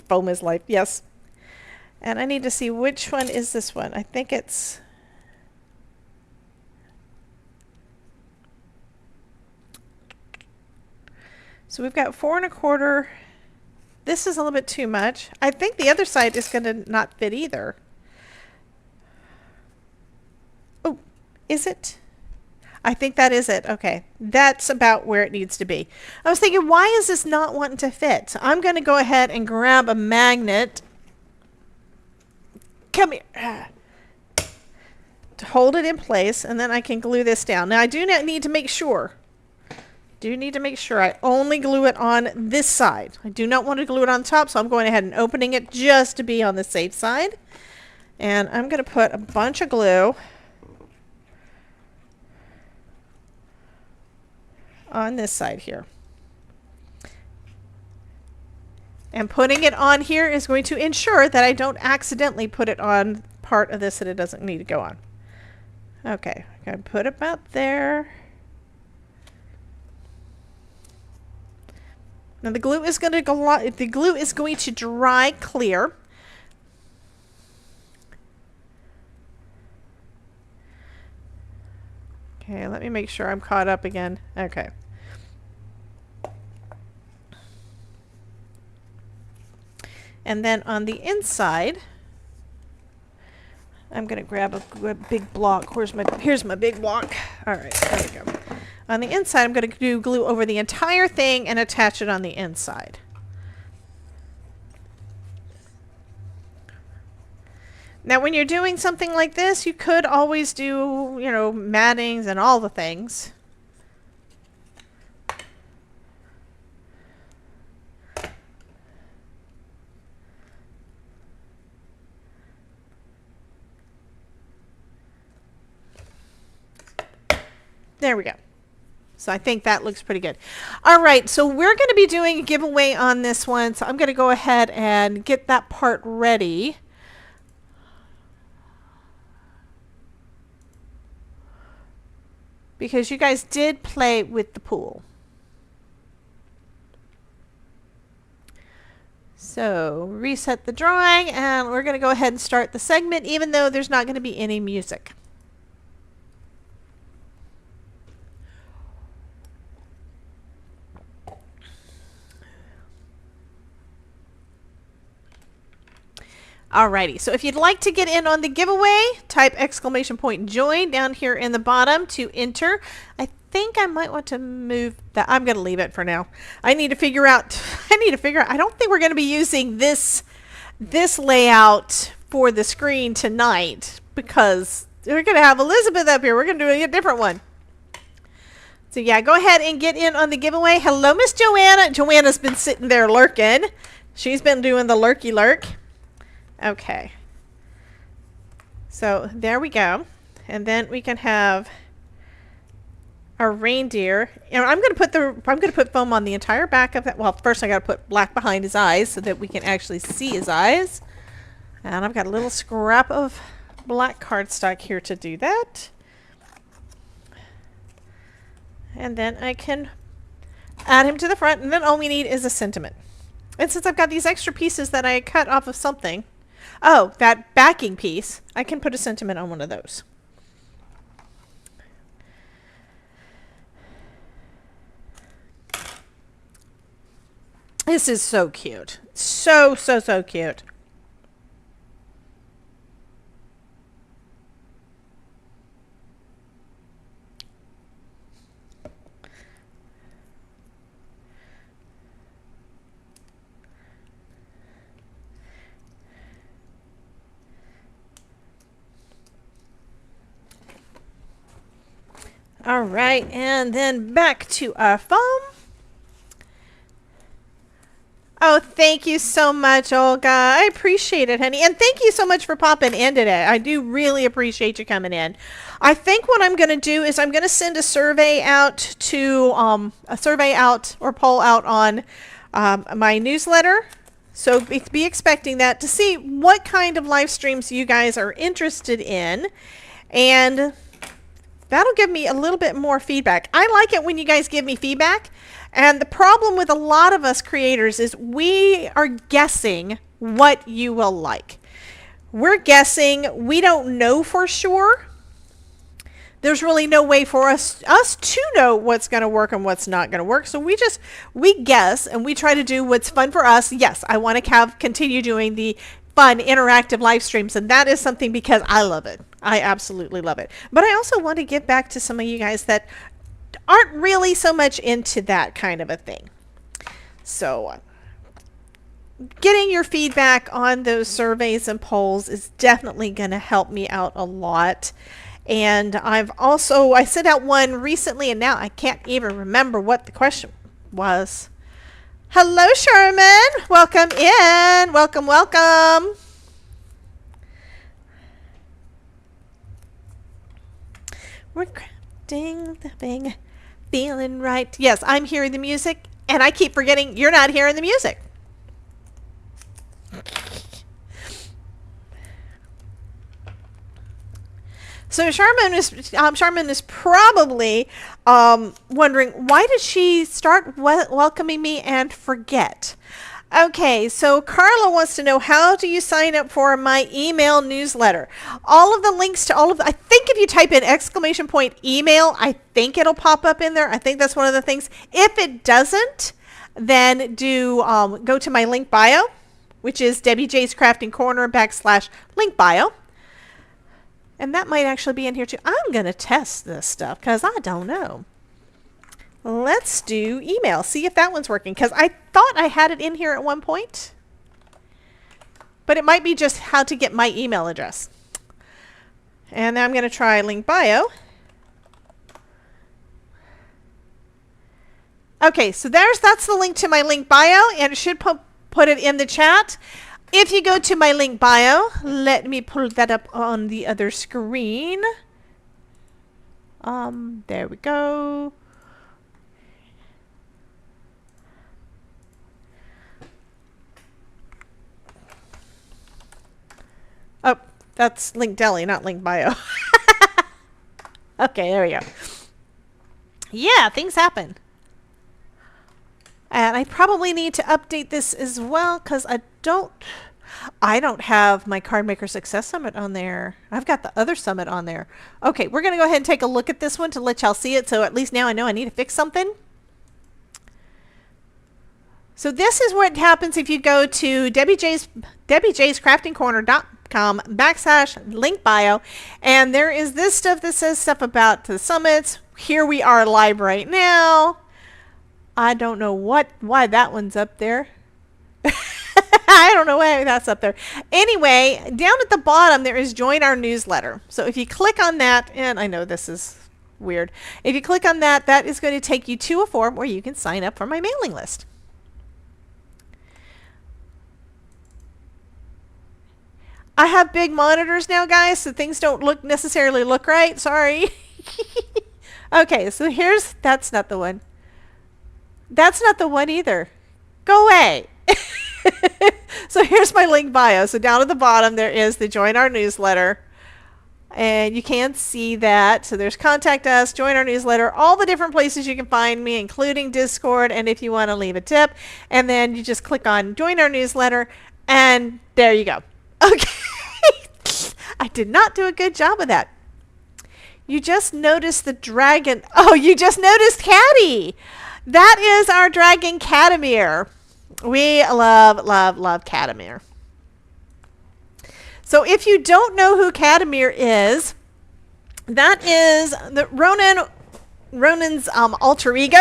Speaker 2: Foam is life. Yes. And I need to see which one is this one. I think it's... So we've got 4 1/4. This is a little bit too much. I think the other side is going to not fit either. Oh, is it? I think that is it. Okay, that's about where it needs to be. I was thinking, why is this not wanting to fit? So I'm going to go ahead and grab a magnet. Come here. To hold it in place, and then I can glue this down. Now I do need to make sure. I only glue it on this side. I do not want to glue it on top, so I'm going ahead and opening it just to be on the safe side. And I'm going to put a bunch of glue on this side here. And putting it on here is going to ensure that I don't accidentally put it on part of this that it doesn't need to go on. Okay, I'm going to put it about there. Now the glue is going to dry clear. Okay, let me make sure I'm caught up again. Okay. And then on the inside, I'm going to grab a big block. Here's my big block. All right, there we go. On the inside, I'm going to do glue over the entire thing and attach it on the inside. Now, when you're doing something like this, you could always do, you know, mattings and all the things. There we go. So I think that looks pretty good. All right, so we're going to be doing a giveaway on this one. So I'm going to go ahead and get that part ready. Because you guys did play with the pool. So reset the drawing, and we're going to go ahead and start the segment, even though there's not going to be any music. Alrighty, so if you'd like to get in on the giveaway, type !join down here in the bottom to enter. I think I might want to move that. I'm going to leave it for now. I need to figure out, I don't think we're going to be using this layout for the screen tonight, because we're going to have Elizabeth up here. We're going to do a different one. So yeah, go ahead and get in on the giveaway. Hello, Miss Joanna. Joanna's been sitting there lurking. She's been doing the lurky lurk. Okay, so there we go, and then we can have our reindeer. And I'm going to put foam on the entire back of that. Well, first I got to put black behind his eyes so that we can actually see his eyes. And I've got a little scrap of black cardstock here to do that. And then I can add him to the front, and then all we need is a sentiment. And since I've got these extra pieces that I cut off of something. Oh, that backing piece. I can put a sentiment on one of those. This is so cute. So cute. All right, and then back to our foam. Oh, thank you so much, Olga. I appreciate it, honey. And thank you so much for popping in today. I do really appreciate you coming in. I think what I'm going to do is I'm going to send a survey out or poll out on my newsletter. So be expecting that to see what kind of live streams you guys are interested in. And that'll give me a little bit more feedback. I like it when you guys give me feedback. And the problem with a lot of us creators is we are guessing what you will like. We're guessing. We don't know for sure. there's really no way for us to know what's going to work and what's not going to work. So we guess and we try to do what's fun for us. Yes, I want to continue doing the fun interactive live streams, and that is something because I love it. I absolutely love it. But I also want to give back to some of you guys that aren't really so much into that kind of a thing. So getting your feedback on those surveys and polls is definitely going to help me out a lot. And I sent out one recently, and now I can't even remember what the question was. Hello, Sherman. Welcome in. Welcome, welcome. We're crafting the thing, feeling right. Yes, I'm hearing the music, and I keep forgetting you're not hearing the music. So Charmin is probably wondering, why did she start welcoming me and forget? Okay, so Carla wants to know, how do you sign up for my email newsletter? All of the links to I think if you type in !email, I think it'll pop up in there. I think that's one of the things. If it doesn't, then go to my link bio, which is Debbie J's Crafting Corner /link bio. And that might actually be in here too. I'm going to test this stuff because I don't know. Let's do email. See if that one's working, because I thought I had it in here at one point. But it might be just how to get my email address. And then I'm going to try link bio. Okay, so that's the link to my link bio, and it should put it in the chat. If you go to my link bio, let me pull that up on the other screen. There we go. Oh, that's Link Deli, not Link Bio. Okay, there we go. Yeah, things happen. And I probably need to update this as well, because I don't have my Card Maker Success Summit on there. I've got the other summit on there. Okay, we're going to go ahead and take a look at this one to let y'all see it, so at least now I know I need to fix something. So this is what happens if you go to debbiejayscraftingcorner.com /link bio, and there is this stuff that says stuff about the summits. Here we are live right now. I don't know why that one's up there. I don't know why that's up there. Anyway, down at the bottom there is join our newsletter. So if you click on that, and I know this is weird, if you click on that, that is going to take you to a form where you can sign up for my mailing list. I have big monitors now, guys, so things don't necessarily look right. Sorry. Okay, so that's not the one. That's not the one either. Go away. So here's my link bio. So down at the bottom there is the join our newsletter, and you can see that. So there's contact us, join our newsletter, all the different places you can find me, including Discord, and if you want to leave a tip, and then you just click on join our newsletter, and there you go. Okay. I did not do a good job of that. You just noticed the dragon. Oh, you just noticed Caddy. That is our dragon Catamir. We love, love, love Catamir. So if you don't know who Catamir is, that is the Ronan's alter ego.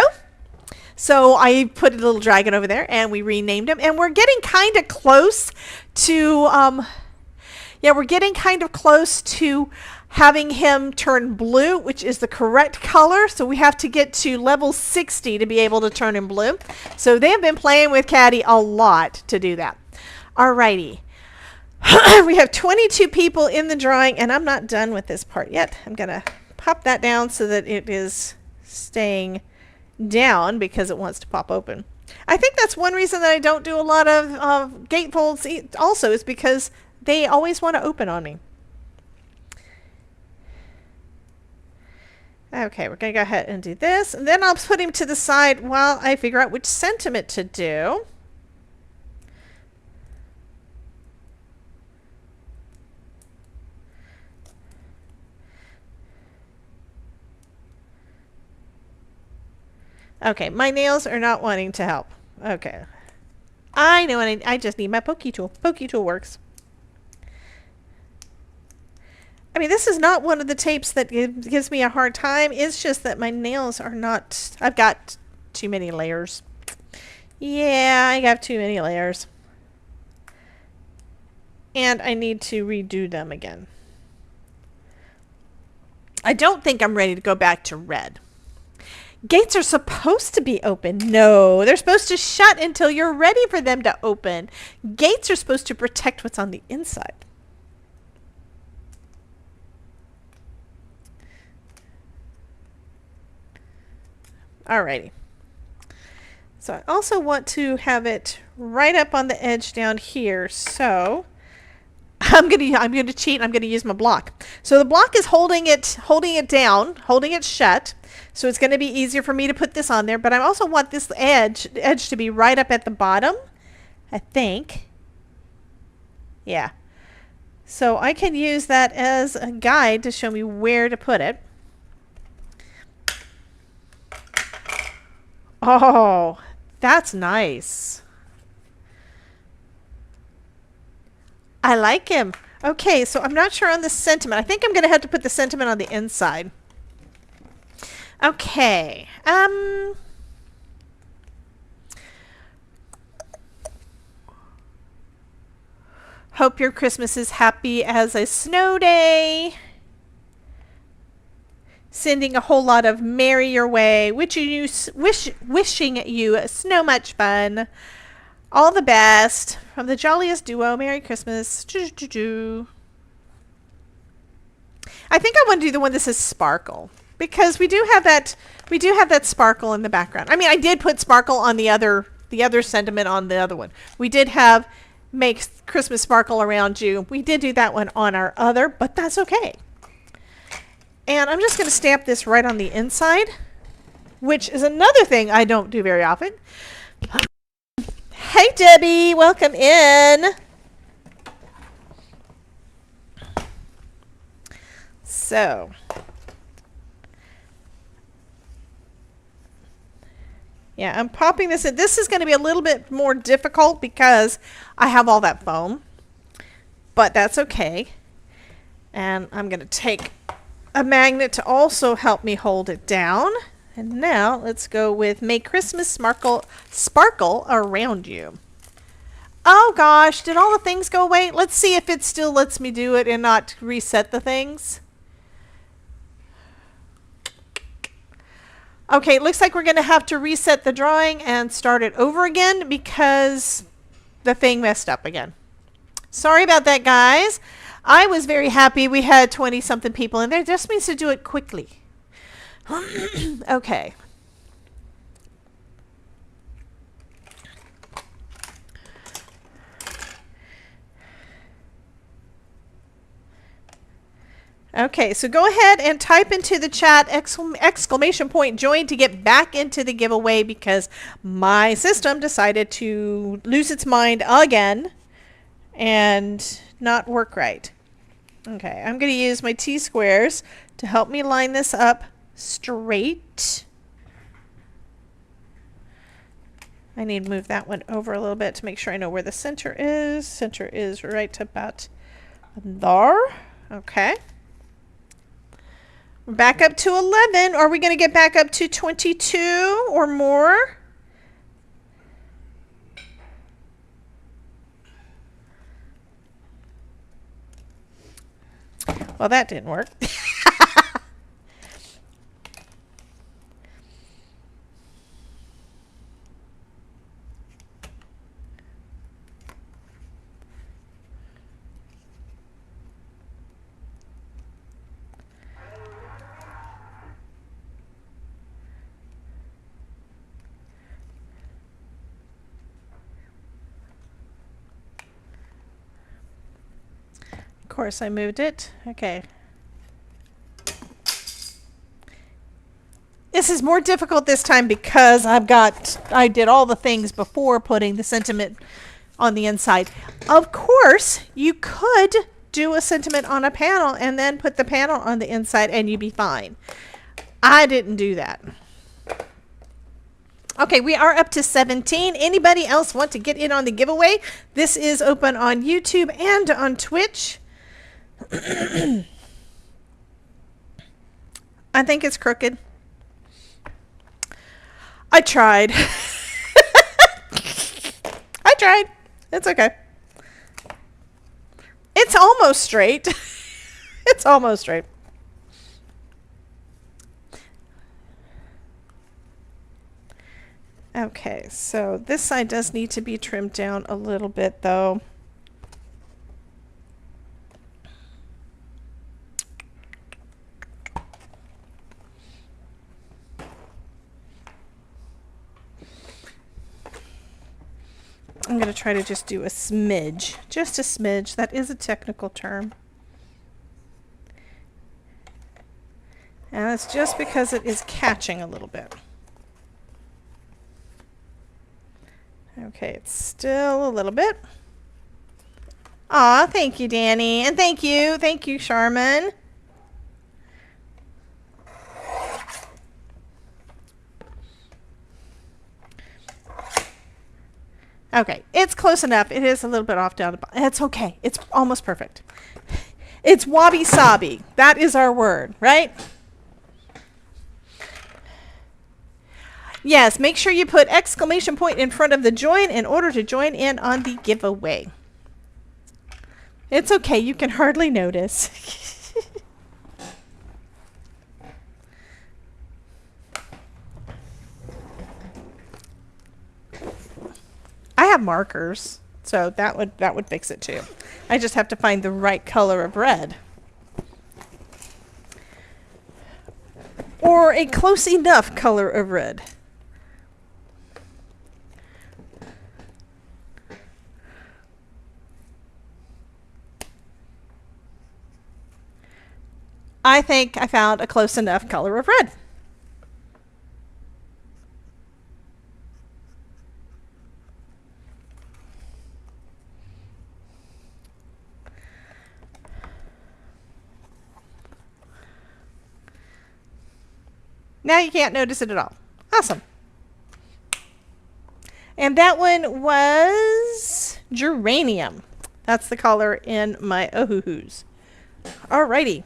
Speaker 2: So I put a little dragon over there, and we renamed him, and we're getting kind of close to having him turn blue, which is the correct color. So we have to get to level 60 to be able to turn him blue. So they have been playing with Caddy a lot to do that. Alrighty. We have 22 people in the drawing, and I'm not done with this part yet. I'm going to pop that down so that it is staying down because it wants to pop open. I think that's one reason that I don't do a lot of gatefolds also, is because they always want to open on me. Okay, we're going to go ahead and do this, and then I'll put him to the side while I figure out which sentiment to do. Okay, my nails are not wanting to help. Okay. I know, and I just need my pokey tool. Pokey tool works. I mean, this is not one of the tapes that gives me a hard time. It's just that my nails are not... I've got too many layers. Yeah, I got too many layers. And I need to redo them again. I don't think I'm ready to go back to red. Gates are supposed to be open. No, they're supposed to shut until you're ready for them to open. Gates are supposed to protect what's on the inside. Alrighty. So I also want to have it right up on the edge down here. So I'm gonna cheat. I'm gonna use my block. So the block is holding it down, holding it shut. So it's gonna be easier for me to put this on there. But I also want this edge to be right up at the bottom, I think. Yeah. So I can use that as a guide to show me where to put it. Oh, that's nice. I like him. Okay, so I'm not sure on the sentiment. I think I'm going to have to put the sentiment on the inside. Okay. Hope your Christmas is happy as a snow day. Sending a whole lot of merry your way, wishing you so much fun. All the best from the jolliest duo. Merry Christmas. I think I want to do the one that says sparkle because we do have that sparkle in the background. I mean, I did put sparkle on the other sentiment on the other one. We did have make Christmas sparkle around you. We did do that one on our other, but that's okay. And I'm just going to stamp this right on the inside, which is another thing I don't do very often. Hey, Debbie, welcome in. So, yeah, I'm popping this in. This is going to be a little bit more difficult because I have all that foam, but that's okay. And I'm going to take a magnet to also help me hold it down. And now let's go with make Christmas sparkle around you. Oh gosh, did all the things go away? Let's see if it still lets me do it and not reset the things. Okay, it looks like we're going to have to reset the drawing and start it over again because the thing messed up again. Sorry about that, guys. I was very happy we had 20-something people in there. It just means to do it quickly. Okay. Okay, so go ahead and type into the chat exclamation point join to get back into the giveaway because my system decided to lose its mind again and not work right. Okay, I'm going to use my T-squares to help me line this up straight. I need to move that one over a little bit to make sure I know where the center is. Center is right about there. Okay. Back up to 11. Are we going to get back up to 22 or more? Well, that didn't work. Of course, I moved it. Okay. This is more difficult this time because I did all the things before putting the sentiment on the inside. Of course, you could do a sentiment on a panel and then put the panel on the inside and you'd be fine. I didn't do that. Okay, we are up to 17. Anybody else want to get in on the giveaway? This is open on YouTube and on Twitch. I think it's crooked. I tried. I tried. It's okay. It's almost straight. It's almost straight. Okay, so this side does need to be trimmed down a little bit though. I'm going to try to just do a smidge. Just a smidge. That is a technical term. And that's just because it is catching a little bit. Okay, it's still a little bit. Aw, thank you, Danny. And thank you, Charmin. Okay, it's close enough. It is a little bit off down the bottom. It's okay. It's almost perfect. It's wabi-sabi. That is our word, right? Yes, make sure you put exclamation point in front of the join in order to join in on the giveaway. It's okay. You can hardly notice. I have markers, so that would fix it too. I just have to find the right color of red. Or a close enough color of red. I think I found a close enough color of red. Now you can't notice it at all. Awesome. And that one was geranium. That's the color in my Ohuhus. Alrighty.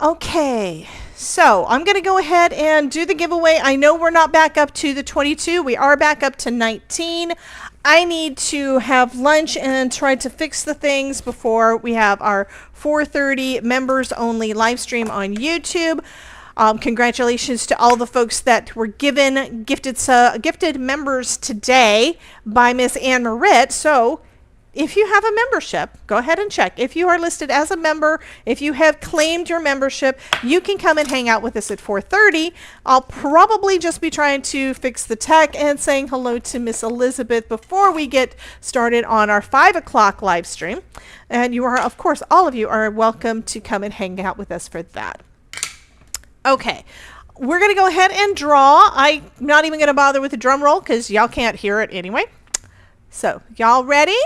Speaker 2: Okay, so I'm going to go ahead and do the giveaway. I know we're not back up to the 22. We are back up to 19. I need to have lunch and try to fix the things before we have our 4:30 members only live stream on YouTube. Congratulations to all the folks that were gifted members today by Miss Anne Marit. So if you have a membership, go ahead and check. If you are listed as a member, if you have claimed your membership, you can come and hang out with us at 4:30. I'll probably just be trying to fix the tech and saying hello to Miss Elizabeth before we get started on our 5 o'clock live stream. And you are, of course, all of you are welcome to come and hang out with us for that. Okay, we're going to go ahead and draw. I'm not even going to bother with the drum roll because y'all can't hear it anyway. So, y'all ready?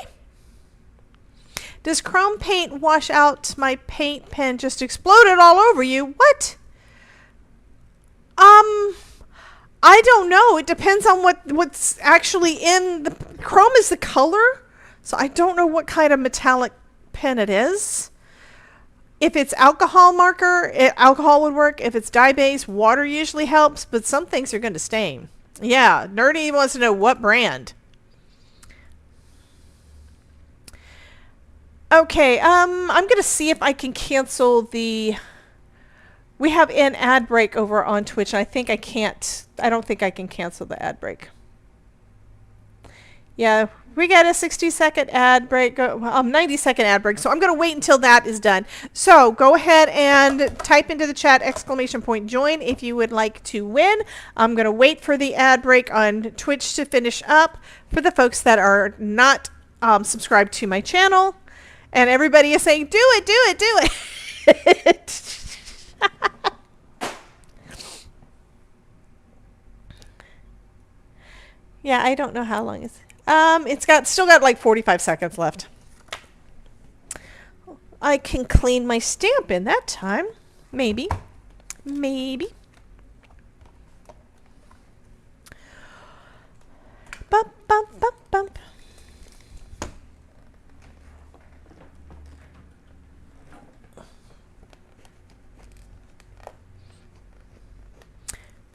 Speaker 2: Does chrome paint wash out? My paint pen just exploded all over you. What? I don't know. It depends on what's actually in the chrome is the color. So I don't know what kind of metallic pen it is. If it's alcohol marker, alcohol would work. If it's dye base, water usually helps, but some things are going to stain. Yeah, Nerdy wants to know what brand. Okay, I'm going to see if I can cancel the... We have an ad break over on Twitch, and I think I can't... I don't think I can cancel the ad break. Yeah, we got a 60-second ad break, 90-second ad break, so I'm going to wait until that is done. So go ahead and type into the chat exclamation point join if you would like to win. I'm going to wait for the ad break on Twitch to finish up for the folks that are not subscribed to my channel. And everybody is saying, do it, do it, do it. Yeah, I don't know how long it's... It's still got like 45 seconds left. I can clean my stamp in that time. Maybe. Maybe. bum, bum, bum, bum.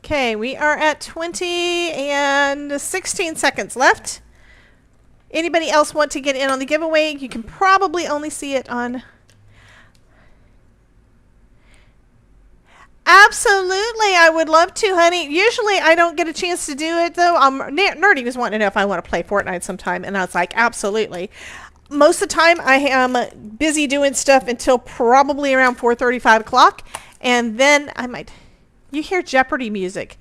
Speaker 2: Okay, we are at 20 and 16 seconds left. Anybody else want to get in on the giveaway? You can probably only see it on... Absolutely, I would love to, honey. Usually I don't get a chance to do it, though. Nerdy was wanting to know if I want to play Fortnite sometime, and I was like, absolutely. Most of the time, I am busy doing stuff until probably around 4:30, 5 o'clock, and then I might... You hear Jeopardy music.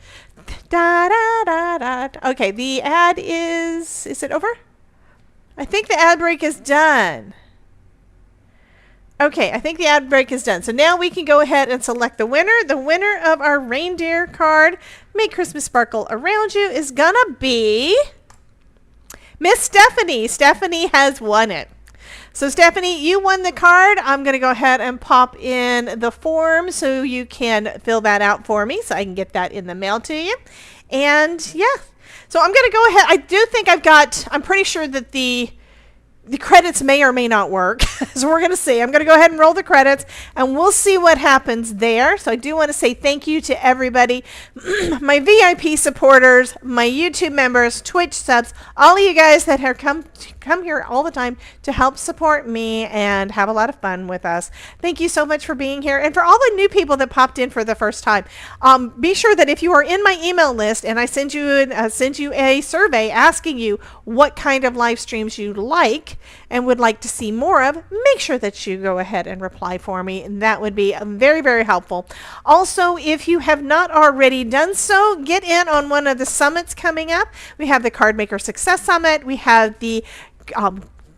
Speaker 2: Da, da, da, da. Okay, the ad is it over? I think the ad break is done. Okay, I think the ad break is done. So now we can go ahead and select the winner. The winner of our reindeer card, Make Christmas Sparkle Around You, is gonna be Miss Stephanie. Stephanie has won it. So Stephanie, you won the card. I'm going to go ahead and pop in the form so you can fill that out for me so I can get that in the mail to you. And yeah, so I'm going to go ahead. I do think I'm pretty sure that the credits may or may not work. So we're going to see. I'm going to go ahead and roll the credits and we'll see what happens there. So I do want to say thank you to everybody, my VIP supporters, my YouTube members, Twitch subs, all of you guys that have come here all the time to help support me and have a lot of fun with us. Thank you so much for being here. And for all the new people that popped in for the first time, be sure that if you are in my email list and I send you a survey asking you what kind of live streams you like and would like to see more of, make sure that you go ahead and reply for me, and that would be very, very helpful. Also, if you have not already done so, get in on one of the summits coming up. We have the Card Maker Success Summit. We have the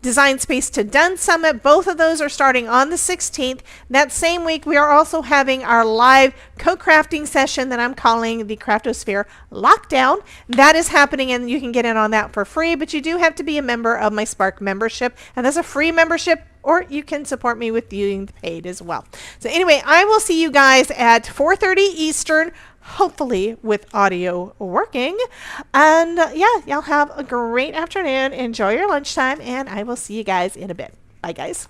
Speaker 2: Design Space to Done Summit. Both of those are starting on the 16th. That same week, we are also having our live co-crafting session that I'm calling the Craftosphere Lockdown. That is happening, and you can get in on that for free, but you do have to be a member of my Spark membership, and that's a free membership, or you can support me with being paid as well. So anyway, I will see you guys at 4:30 Eastern, hopefully with audio working. And yeah, y'all have a great afternoon. Enjoy your lunchtime, and I will see you guys in a bit. Bye, guys.